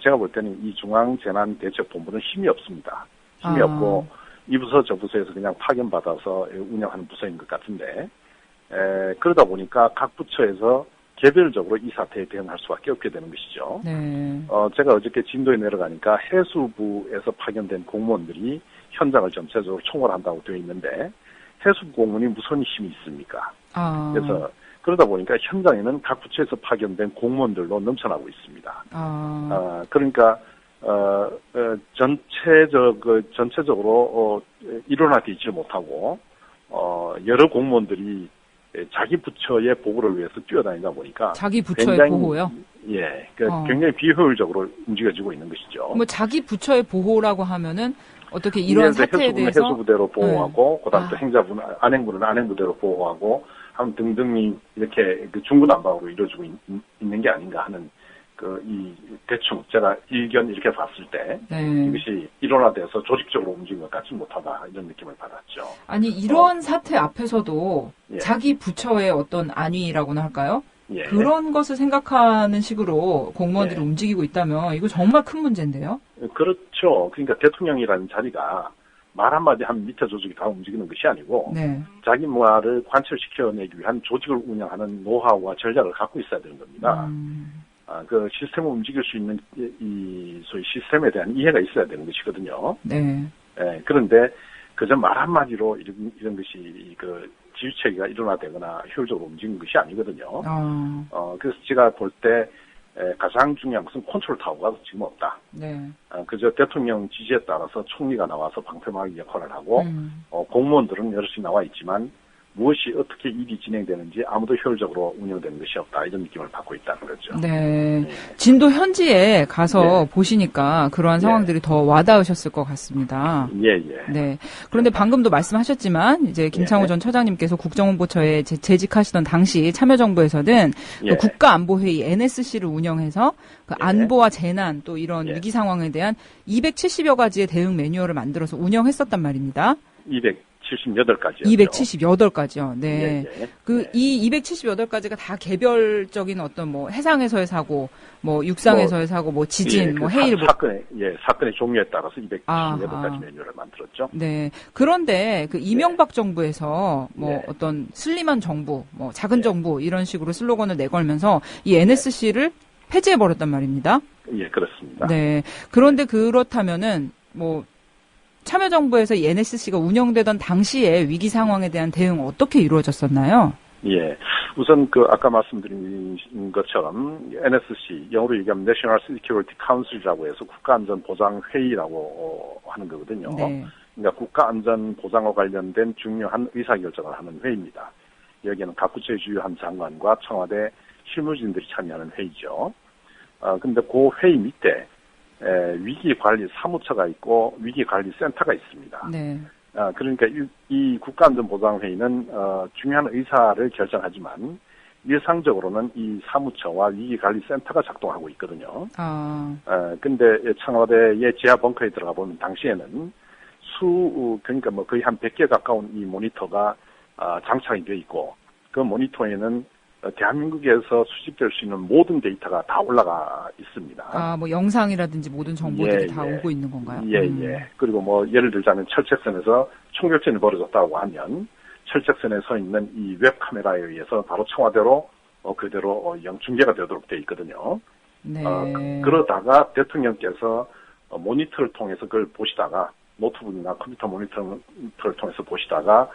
Speaker 4: 제가 볼 때는 이 중앙재난대책본부는 힘이 없습니다. 힘이 없고 이 부서 저 부서에서 그냥 파견받아서 운영하는 부서인 것 같은데 그러다 보니까 각 부처에서 개별적으로 이 사태에 대응할 수밖에 없게 되는 것이죠.
Speaker 1: 네.
Speaker 4: 제가 어저께 진도에 내려가니까 해수부에서 파견된 공무원들이 현장을 전체적으로 총괄한다고 되어 있는데 해수부 공무원이 무슨 힘이 있습니까? 그래서 그러다 보니까 현장에는 각 부처에서 파견된 공무원들로 넘쳐나고 있습니다. 그러니까 전체적으로 일원화되어 있지 못하고 여러 공무원들이 자기 부처의 보호를 위해서 뛰어다니다 보니까
Speaker 1: 자기 부처의
Speaker 4: 굉장히,
Speaker 1: 보호요?
Speaker 4: 예, 굉장히 비효율적으로 움직여지고 있는 것이죠.
Speaker 1: 뭐 자기 부처의 보호라고 하면은 어떻게 이런 사태에 대해서
Speaker 4: 해수부대로 보호하고
Speaker 1: 네.
Speaker 4: 그다음 또 행자부는 안행부는 안행부대로 보호하고 하면 등등이 이렇게 중구난방으로 이루어지고 있는 게 아닌가 하는 이 대충 제가 의견 이렇게 봤을 때
Speaker 1: 네.
Speaker 4: 이것이 일원화돼서 조직적으로 움직인 것 같지 못하다 이런 느낌을 받았죠.
Speaker 1: 아니 이런 사태 앞에서도
Speaker 4: 예.
Speaker 1: 자기 부처의 어떤 안위라고나 할까요?
Speaker 4: 예.
Speaker 1: 그런 것을 생각하는 식으로 공무원들이
Speaker 4: 예.
Speaker 1: 움직이고 있다면 이거 정말 큰 문제인데요.
Speaker 4: 그렇죠. 그러니까 대통령이라는 자리가 말 한마디 하면 밑에 조직이 다 움직이는 것이 아니고
Speaker 1: 네.
Speaker 4: 자기 말을 관철시켜내기 위한 조직을 운영하는 노하우와 전략을 갖고 있어야 되는 겁니다. 그 시스템을 움직일 수 있는 이 소위 시스템에 대한 이해가 있어야 되는 것이거든요.
Speaker 1: 네.
Speaker 4: 예, 그런데 그저 말 한마디로 이런 것이 그 지휘체계가 일어나되거나 효율적으로 움직이는 것이 아니거든요. 그래서 제가 볼 때 가장 중요한 것은 컨트롤 타워가 지금 없다.
Speaker 1: 네.
Speaker 4: 그저 대통령 지지에 따라서 총리가 나와서 방패막이 역할을 하고 공무원들은 여럿이 나와 있지만 무엇이 어떻게 일이 진행되는지 아무도 효율적으로 운영되는 것이 없다. 이런 느낌을 받고 있다는 거죠.
Speaker 1: 네. 진도 현지에 가서
Speaker 4: 예.
Speaker 1: 보시니까 그러한 상황들이 더 와닿으셨을 것 같습니다.
Speaker 4: 예.
Speaker 1: 네. 그런데 방금도 말씀하셨지만 이제 김창호 전 처장님께서 국정원보처에 재직하시던 당시 참여정부에서는 그 국가안보회의 NSC를 운영해서 그 안보와 재난 또 이런 위기 상황에 대한 270여 가지의 대응 매뉴얼을 만들어서 운영했었단 말입니다.
Speaker 4: 278가지요.
Speaker 1: 278가지요. 네. 이 278가지가 다 개별적인 어떤 뭐 해상에서의 사고, 뭐 육상에서의 사고, 뭐 지진, 뭐 해일,
Speaker 4: 사건의 종류에 따라서 278가지 매뉴얼을 만들었죠.
Speaker 1: 네. 그런데 그 이명박 정부에서 뭐 어떤 슬림한 정부, 뭐 작은 정부 이런 식으로 슬로건을 내걸면서 이 NSC를 폐지해 버렸단 말입니다.
Speaker 4: 예, 그렇습니다.
Speaker 1: 네. 그런데 그렇다면은 뭐 참여정부에서 이 NSC가 운영되던 당시에 위기 상황에 대한 대응 어떻게 이루어졌었나요?
Speaker 4: 예. 우선 그 아까 말씀드린 것처럼 NSC, 영어로 얘기하면 National Security Council이라고 해서 국가안전보장회의라고 하는 거거든요.
Speaker 1: 네.
Speaker 4: 그러니까 국가안전보장과 관련된 중요한 의사결정을 하는 회의입니다. 여기에는 각 부처의 주요한 장관과 청와대 실무진들이 참여하는 회의죠. 근데 그 회의 밑에 위기관리 사무처가 있고 위기관리센터가 있습니다.
Speaker 1: 네.
Speaker 4: 그러니까 이 국가안전보장회의는 중요한 의사를 결정하지만 일상적으로는 이 사무처와 위기관리센터가 작동하고 있거든요. 근데 청와대의 지하 벙커에 들어가 보면 당시에는 그러니까 뭐 거의 한 100개 가까운 이 모니터가 장착이 되어 있고 그 모니터에는 대한민국에서 수집될 수 있는 모든 데이터가 다 올라가 있습니다.
Speaker 1: 뭐 영상이라든지 모든 정보들이 다 오고 있는 건가요?
Speaker 4: 예. 그리고 뭐 예를 들자면 철책선에서 총격전이 벌어졌다고 하면 철책선에 서 있는 이 웹카메라에 의해서 바로 청와대로 그대로 중계가 되도록 되어 있거든요.
Speaker 1: 네.
Speaker 4: 그러다가 대통령께서 모니터를 통해서 그걸 보시다가 노트북이나 컴퓨터 모니터를 통해서 보시다가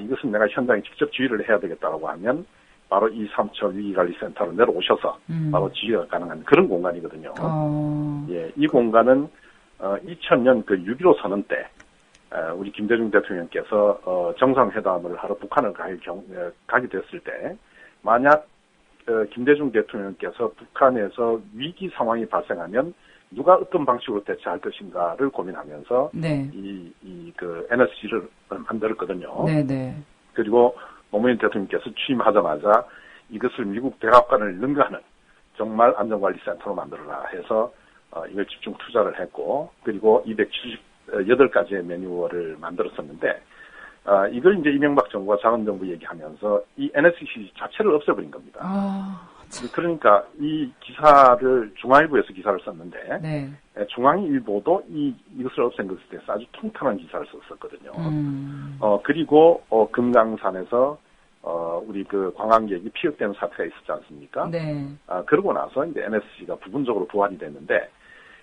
Speaker 4: 이것은 내가 현장에 직접 지휘를 해야 되겠다라고 하면 바로 이 사무처 위기관리센터로 내려오셔서 바로 지휘가 가능한 그런 공간이거든요. 예, 이 공간은 2000년 그 6.15 선언 때 우리 김대중 대통령께서 정상회담을 하러 북한을 가게 됐을 때 만약 김대중 대통령께서 북한에서 위기 상황이 발생하면 누가 어떤 방식으로 대처할 것인가를 고민하면서 그 NSC를 만들었거든요.
Speaker 1: 네네.
Speaker 4: 그리고 노무현 대통령께서 취임하자마자 이것을 미국 백악관을 능가하는 정말 안전관리센터로 만들어라 해서 이걸 집중 투자를 했고 그리고 278가지의 매뉴얼을 만들었었는데 이걸 이제 이명박 정부가 작은 정부 얘기하면서 이 NSC 자체를 없애버린 겁니다. 그러니까 이 기사를 중앙일보에서 기사를 썼는데 중앙일보도 이것을 없앤 것에 대해서 아주 통탄한 기사를 썼었거든요. 그리고 금강산에서 우리 그 관광객이 피격되는 사태가 있었지 않습니까?
Speaker 1: 네.
Speaker 4: 그러고 나서 이제 NSC가 부분적으로 부활이 됐는데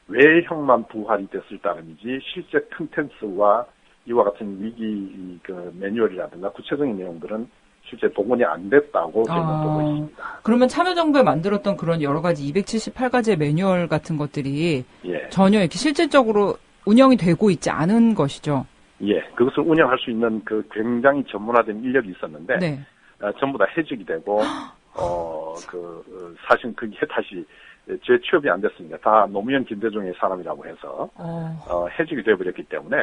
Speaker 4: 외형만 부활이 됐을 따름이지 실제 컨텐츠와 이와 같은 위기 그 매뉴얼이라든가 구체적인 내용들은 실제 복원이 안 됐다고 저희는 보고 있습니다.
Speaker 1: 그러면 참여정부에 만들었던 그런 여러 가지 278가지의 매뉴얼 같은 것들이 전혀 이렇게 실질적으로 운영이 되고 있지 않은 것이죠?
Speaker 4: 예, 그것을 운영할 수 있는 그 굉장히 전문화된 인력이 있었는데 전부 다 해직이 되고 사실 그게 다시 재취업이 안 됐습니다. 다 노무현 김대중의 사람이라고 해서 해직이 되어버렸기 때문에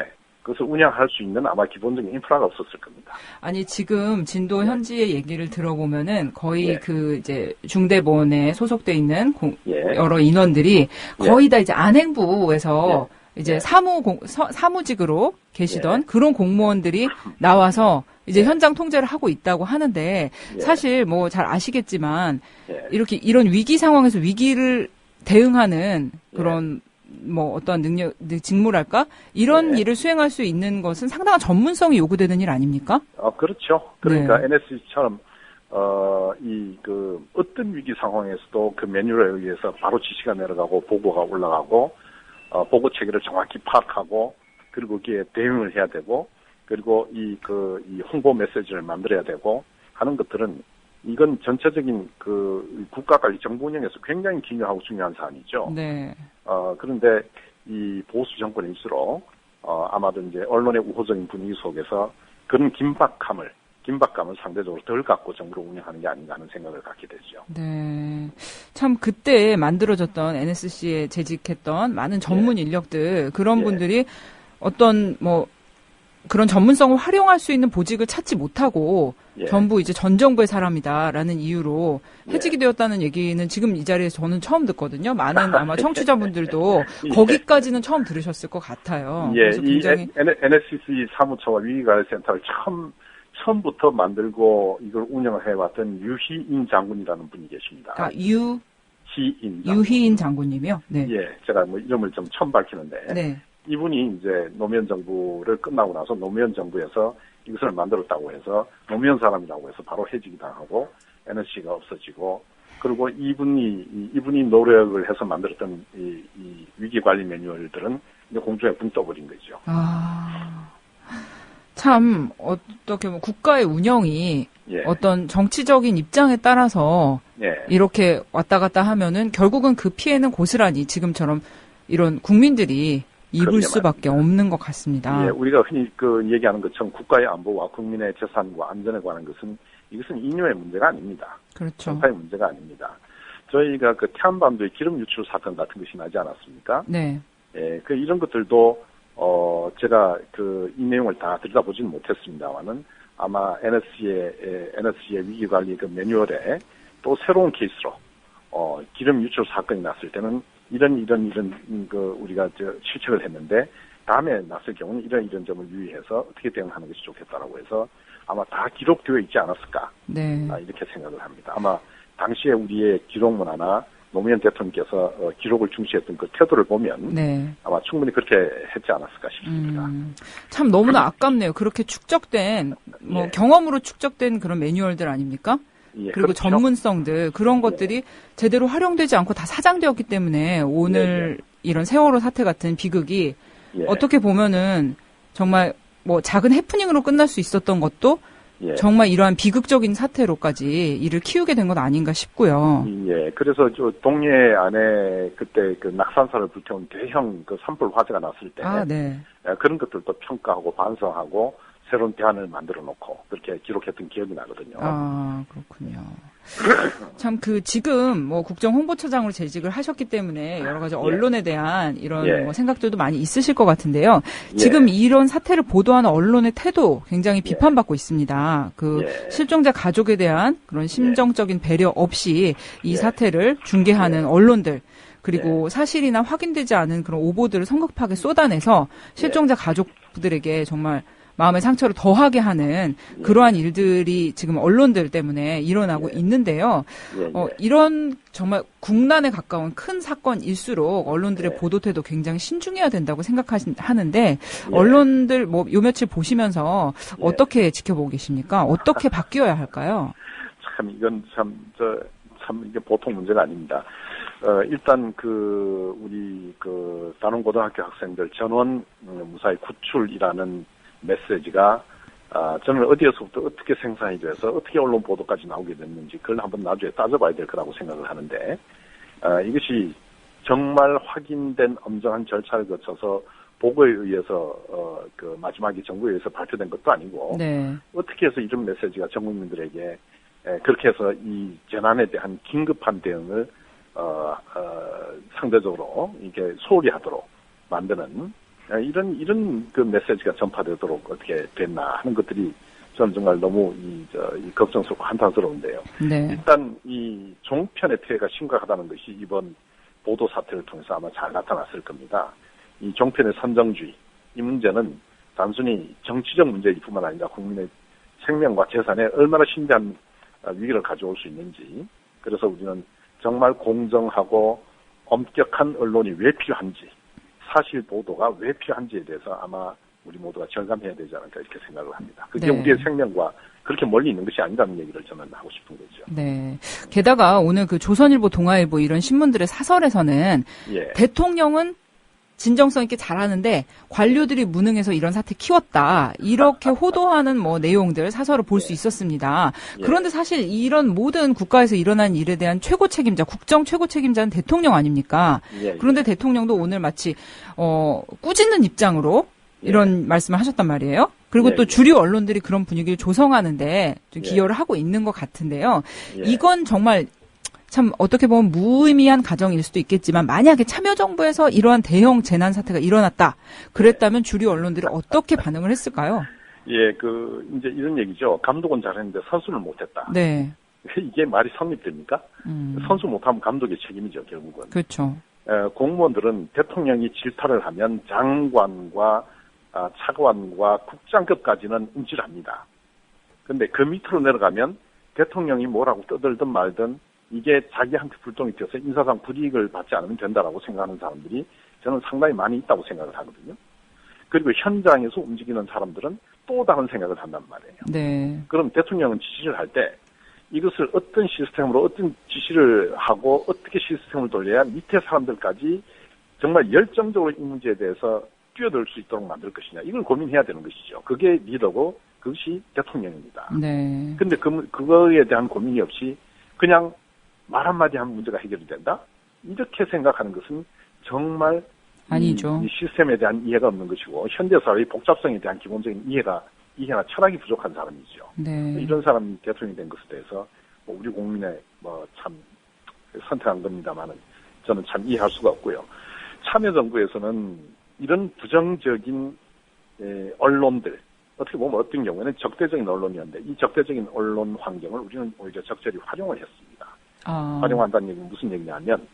Speaker 4: 그것을 운영할 수 있는 아마 기본적인 인프라가 없었을 겁니다.
Speaker 1: 아니, 지금 진도 현지의 얘기를 들어보면은 거의 그 이제 중대본에 소속돼 있는 여러 인원들이 거의 다 이제 안행부에서 이제 사무직으로 계시던 그런 공무원들이 나와서 이제 현장 통제를 하고 있다고 하는데 사실 뭐 잘 아시겠지만 이렇게 이런 위기 상황에서 위기를 대응하는 그런 뭐 어떤 능력, 직무랄까? 이런
Speaker 4: 네.
Speaker 1: 일을 수행할 수 있는 것은 상당한 전문성이 요구되는 일 아닙니까?
Speaker 4: 그렇죠. 그러니까
Speaker 1: 네.
Speaker 4: NSC처럼 어떤 위기 상황에서도 그 매뉴얼에 의해서 바로 지시가 내려가고 보고가 올라가고 보고 체계를 정확히 파악하고 그리고 거기에 대응을 해야 되고 그리고 이 홍보 메시지를 만들어야 되고 하는 것들은 이건 전체적인 그 국가관리 정부 운영에서 굉장히 긴요하고 중요한 사안이죠.
Speaker 1: 네.
Speaker 4: 그런데 이 보수 정권일수록 아마도 이제 언론의 우호적인 분위기 속에서 그런 긴박감을 상대적으로 덜 갖고 정부를 운영하는 게 아닌가 하는 생각을 갖게 되죠.
Speaker 1: 네. 참 그때 만들어졌던 NSC에 재직했던 많은 전문 인력들 그런
Speaker 4: 예.
Speaker 1: 분들이 어떤 뭐 그런 전문성을 활용할 수 있는 보직을 찾지 못하고
Speaker 4: 예.
Speaker 1: 전부 이제 전 정부의 사람이다라는 이유로 해직이
Speaker 4: 예.
Speaker 1: 되었다는 얘기는 지금 이 자리에서 저는 처음 듣거든요. 많은 아마 청취자분들도
Speaker 4: 예.
Speaker 1: 거기까지는 처음 들으셨을 것 같아요.
Speaker 4: 예,
Speaker 1: 그래서 굉장히
Speaker 4: NSC 사무처와 위기관리센터를 처음부터 만들고 이걸 운영을 해왔던 유희인 장군이라는 분이 계십니다.
Speaker 1: 유희인 장군님이요? 네.
Speaker 4: 예, 제가 뭐 이름을 좀 처음 밝히는데.
Speaker 1: 네.
Speaker 4: 이분이 이제 노무현 정부를 끝나고 나서 노무현 정부에서 이것을 만들었다고 해서 노무현 사람이라고 해서 바로 해직이 당하고 NSC가 없어지고 그리고 이분이 노력을 해서 만들었던 이 위기관리 매뉴얼들은 이제 공중에 붕 떠버린 거죠.
Speaker 1: 참 어떻게 보면 국가의 운영이
Speaker 4: 예.
Speaker 1: 어떤 정치적인 입장에 따라서
Speaker 4: 예.
Speaker 1: 이렇게 왔다 갔다 하면은 결국은 그 피해는 고스란히 지금처럼 이런 국민들이 입을
Speaker 4: 그럼요,
Speaker 1: 수밖에 없는 것 같습니다.
Speaker 4: 예, 우리가 흔히 얘기하는 것처럼 국가의 안보와 국민의 재산과 안전에 관한 것은 이것은 인류의 문제가 아닙니다.
Speaker 1: 그렇죠.
Speaker 4: 정파의 문제가 아닙니다. 저희가 그 태안반도의 기름 유출 사건 같은 것이 나지 않았습니까?
Speaker 1: 네.
Speaker 4: 예, 이런 것들도 제가 이 내용을 다 들여다보지는 못했습니다만은 아마 NSC의 위기관리 그 매뉴얼에 또 새로운 케이스로 기름 유출 사건이 났을 때는 이런 우리가 실책을 했는데 다음에 났을 경우는 이런 점을 유의해서 어떻게 대응하는 것이 좋겠다라고 해서 아마 다 기록되어 있지 않았을까.
Speaker 1: 네.
Speaker 4: 이렇게 생각을 합니다. 아마 당시에 우리의 기록 문화나 노무현 대통령께서 기록을 중시했던 그 태도를 보면
Speaker 1: 네.
Speaker 4: 아마 충분히 그렇게 했지 않았을까 싶습니다.
Speaker 1: 참 너무나 아깝네요. 그렇게 축적된
Speaker 4: 예.
Speaker 1: 경험으로 축적된 그런 매뉴얼들 아닙니까?
Speaker 4: 예,
Speaker 1: 그리고
Speaker 4: 그렇죠.
Speaker 1: 전문성들 그런 것들이 제대로 활용되지 않고 다 사장되었기 때문에 오늘 이런 세월호 사태 같은 비극이
Speaker 4: 예.
Speaker 1: 어떻게 보면은 정말 뭐 작은 해프닝으로 끝날 수 있었던 것도
Speaker 4: 예.
Speaker 1: 정말 이러한 비극적인 사태로까지 이를 키우게 된 건 아닌가 싶고요.
Speaker 4: 예, 그래서 동해 안에 그때 그 낙산사를 불태운 대형 그 산불 화재가 났을 때
Speaker 1: 네.
Speaker 4: 그런 것들도 평가하고 반성하고 새로운 대안을 만들어 놓고 그렇게 기록했던 기억이 나거든요.
Speaker 1: 그렇군요. 참 지금 뭐 국정홍보처장으로 재직을 하셨기 때문에 여러 가지 언론에 대한 이런 뭐 생각들도 많이 있으실 것 같은데요. 지금 이런 사태를 보도하는 언론의 태도 굉장히 비판받고 있습니다. 실종자 가족에 대한 그런 심정적인 배려 없이 이 사태를 중계하는 언론들 그리고 사실이나 확인되지 않은 그런 오보들을 성급하게 쏟아내서 실종자 가족들에게 정말 마음의 상처를 더하게 하는 그러한 일들이 지금 언론들 때문에 일어나고 있는데요. 이런 정말 국난에 가까운 큰 사건일수록 언론들의 보도 태도 굉장히 신중해야 된다고 생각하는데 언론들 요 며칠 보시면서 어떻게 지켜보고 계십니까? 어떻게 바뀌어야 할까요?
Speaker 4: 참 이건 참 이게 보통 문제가 아닙니다. 일단 우리 단원고등학교 학생들 전원 무사히 구출이라는 메시지가 저는 어디에서부터 어떻게 생산이 돼서 어떻게 언론 보도까지 나오게 됐는지 그걸 한번 나중에 따져봐야 될 거라고 생각을 하는데 이것이 정말 확인된 엄정한 절차를 거쳐서 보고에 의해서 마지막에 정부에 의해서 발표된 것도 아니고 어떻게 해서 이런 메시지가 전 국민들에게 그렇게 해서 이 재난에 대한 긴급한 대응을 상대적으로 이게 소홀히 하도록 만드는 이런 그 메시지가 전파되도록 어떻게 됐나 하는 것들이 저는 정말 너무 걱정스럽고 한탄스러운데요. 일단 이 종편의 피해가 심각하다는 것이 이번 보도 사태를 통해서 아마 잘 나타났을 겁니다. 이 종편의 선정주의, 이 문제는 단순히 정치적 문제일 뿐만 아니라 국민의 생명과 재산에 얼마나 심대한 위기를 가져올 수 있는지, 그래서 우리는 정말 공정하고 엄격한 언론이 왜 필요한지, 사실 보도가 왜 필요한지에 대해서 아마 우리 모두가 절감해야 되지 않을까 이렇게 생각을 합니다. 그게
Speaker 1: 네.
Speaker 4: 우리의 생명과 그렇게 멀리 있는 것이 아니라는 얘기를 저는 하고 싶은 거죠.
Speaker 1: 네. 게다가 오늘 그 조선일보, 동아일보 이런 신문들의 사설에서는
Speaker 4: 예.
Speaker 1: 대통령은 진정성 있게 잘하는데 관료들이 무능해서 이런 사태 키웠다. 이렇게 호도하는 뭐 내용들 사설을 볼 수 있었습니다.
Speaker 4: 예.
Speaker 1: 그런데 사실 이런 모든 국가에서 일어난 일에 대한 최고 책임자, 국정 최고 책임자는 대통령 아닙니까?
Speaker 4: 예.
Speaker 1: 그런데 대통령도 오늘 마치 꾸짖는 입장으로 이런 말씀을 하셨단 말이에요. 그리고
Speaker 4: 예,
Speaker 1: 또
Speaker 4: 예.
Speaker 1: 주류 언론들이 그런 분위기를 조성하는데 좀
Speaker 4: 예.
Speaker 1: 기여를 하고 있는 것 같은데요.
Speaker 4: 예.
Speaker 1: 이건 정말 참 어떻게 보면 무의미한 가정일 수도 있겠지만 만약에 참여정부에서 이러한 대형 재난 사태가 일어났다. 그랬다면 주류 언론들이 어떻게 반응을 했을까요?
Speaker 4: 예, 이제 이런 얘기죠. 감독은 잘했는데 선수를 못했다.
Speaker 1: 네.
Speaker 4: 이게 말이 성립됩니까? 선수 못하면 감독의 책임이죠, 결국은.
Speaker 1: 그렇죠.
Speaker 4: 공무원들은 대통령이 질타를 하면 장관과 차관과 국장급까지는 움찔합니다. 근데 그 밑으로 내려가면 대통령이 뭐라고 떠들든 말든 이게 자기한테 불똥이 튀어서 인사상 불이익을 받지 않으면 된다라고 생각하는 사람들이 저는 상당히 많이 있다고 생각을 하거든요. 그리고 현장에서 움직이는 사람들은 또 다른 생각을 한단 말이에요.
Speaker 1: 네.
Speaker 4: 그럼 대통령은 지시를 할 때 이것을 어떤 시스템으로 어떤 지시를 하고 어떻게 시스템을 돌려야 밑에 사람들까지 정말 열정적으로 이 문제에 대해서 뛰어들 수 있도록 만들 것이냐. 이걸 고민해야 되는 것이죠. 그게 리더고 그것이 대통령입니다.
Speaker 1: 네.
Speaker 4: 근데 그거에 대한 고민이 없이 그냥 말 한마디 하면 문제가 해결이 된다? 이렇게 생각하는 것은 정말
Speaker 1: 아니죠.
Speaker 4: 이 시스템에 대한 이해가 없는 것이고 현대사회의 복잡성에 대한 기본적인 이해나 철학이 부족한 사람이죠.
Speaker 1: 네.
Speaker 4: 이런 사람이 대통령이 된 것에 대해서 우리 국민의 참 선택한 겁니다만은 저는 참 이해할 수가 없고요. 참여정부에서는 이런 부정적인 언론들, 어떻게 보면 어떤 경우에는 적대적인 언론이었는데 이 적대적인 언론 환경을 우리는 오히려 적절히 활용을 했습니다. 활용한다는 얘기는 무슨 얘기냐면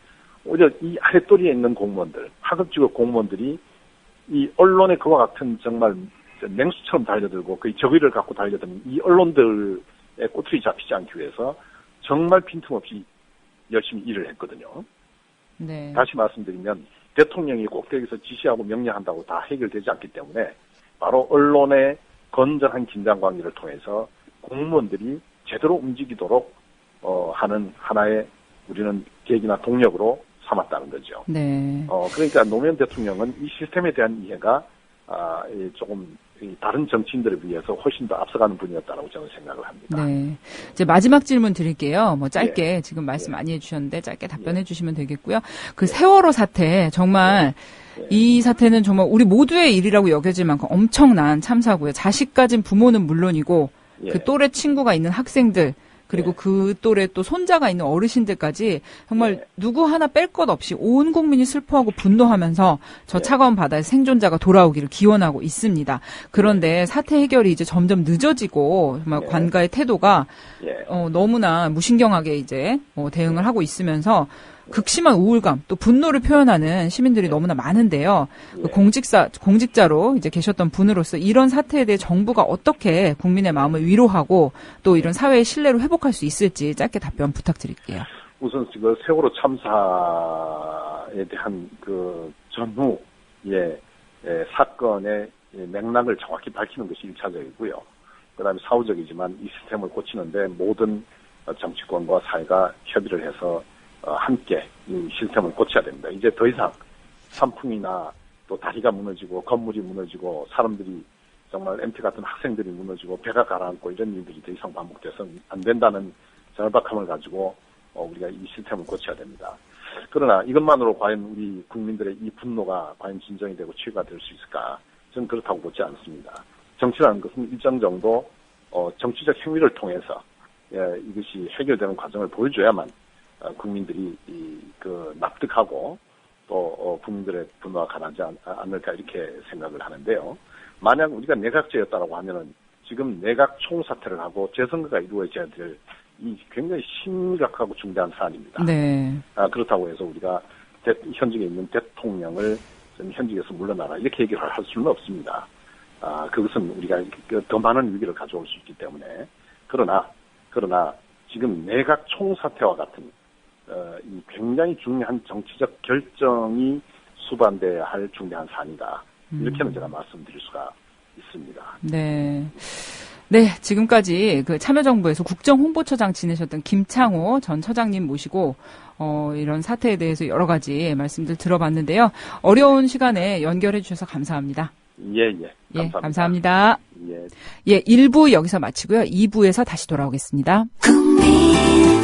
Speaker 4: 오히려 이 아랫도리에 있는 공무원들, 하급직급 공무원들이 이 언론의 그와 같은 정말 맹수처럼 달려들고 그 적의를 갖고 달려드는 이 언론들의 꼬투리 잡히지 않기 위해서 정말 빈틈없이 열심히 일을 했거든요.
Speaker 1: 네.
Speaker 4: 다시 말씀드리면 대통령이 꼭대기에서 지시하고 명령한다고 다 해결되지 않기 때문에 바로 언론의 건전한 긴장 관계를 통해서 공무원들이 제대로 움직이도록 하는 하나의 우리는 계기나 동력으로 삼았다는 거죠.
Speaker 1: 네.
Speaker 4: 그러니까 노무현 대통령은 이 시스템에 대한 이해가 조금 다른 정치인들에 비해서 훨씬 더 앞서가는 분이었다고 저는 생각을 합니다.
Speaker 1: 네. 이제 마지막 질문 드릴게요. 짧게 지금 말씀 많이 해주셨는데 짧게 답변해 주시면 되겠고요. 그 세월호 사태 정말 이 사태는 정말 우리 모두의 일이라고 여겨질 만큼 엄청난 참사고요. 자식 가진 부모는 물론이고 그 또래 친구가 있는 학생들 그리고 그 또래 또 손자가 있는 어르신들까지 정말 누구 하나 뺄 것 없이 온 국민이 슬퍼하고 분노하면서 저 차가운 바다에 생존자가 돌아오기를 기원하고 있습니다. 그런데 사태 해결이 이제 점점 늦어지고 정말 관가의 태도가 너무나 무신경하게 이제 대응을 하고 있으면서 극심한 우울감 또 분노를 표현하는 시민들이 너무나 많은데요. 공직자로 이제 계셨던 분으로서 이런 사태에 대해 정부가 어떻게 국민의 마음을 위로하고 또 이런 사회의 신뢰를 회복할 수 있을지 짧게 답변 부탁드릴게요.
Speaker 4: 우선 지금 세월호 참사에 대한 그 전후의 사건의 맥락을 정확히 밝히는 것이 1차적이고요. 그다음에 사후적이지만 이 시스템을 고치는데 모든 정치권과 사회가 협의를 해서 함께 이 시스템을 고쳐야 됩니다. 이제 더 이상 산풍이나 또 다리가 무너지고 건물이 무너지고 사람들이 정말 MT 같은 학생들이 무너지고 배가 가라앉고 이런 일들이 더 이상 반복돼서는 안 된다는 절박함을 가지고 우리가 이 시스템을 고쳐야 됩니다. 그러나 이것만으로 과연 우리 국민들의 이 분노가 과연 진정이 되고 치유가 될 수 있을까? 저는 그렇다고 보지 않습니다. 정치라는 것은 일정 정도 정치적 행위를 통해서 이것이 해결되는 과정을 보여줘야만 국민들이 납득하고 또 국민들의 분노가 가라앉지 않을까 이렇게 생각을 하는데요. 만약 우리가 내각제였다라고 하면은 지금 내각 총사퇴를 하고 재선거가 이루어져야 될 이 굉장히 심각하고 중대한 사안입니다.
Speaker 1: 네.
Speaker 4: 그렇다고 해서 우리가 현직에 있는 대통령을 현직에서 물러나라 이렇게 얘기를 할 수는 없습니다. 그것은 우리가 더 많은 위기를 가져올 수 있기 때문에 그러나 지금 내각 총사퇴와 같은 이 굉장히 중요한 정치적 결정이 수반돼야 할 중대한 사안이다. 이렇게는 제가 말씀드릴 수가 있습니다.
Speaker 1: 네. 네, 지금까지 그 참여정부에서 국정홍보처장 지내셨던 김창호 전 처장님 모시고 이런 사태에 대해서 여러 가지 말씀들 들어봤는데요. 어려운 시간에 연결해 주셔서 감사합니다.
Speaker 4: 예.
Speaker 1: 예, 감사합니다.
Speaker 4: 예.
Speaker 1: 예, 1부 여기서 마치고요. 2부에서 다시 돌아오겠습니다.
Speaker 5: 국민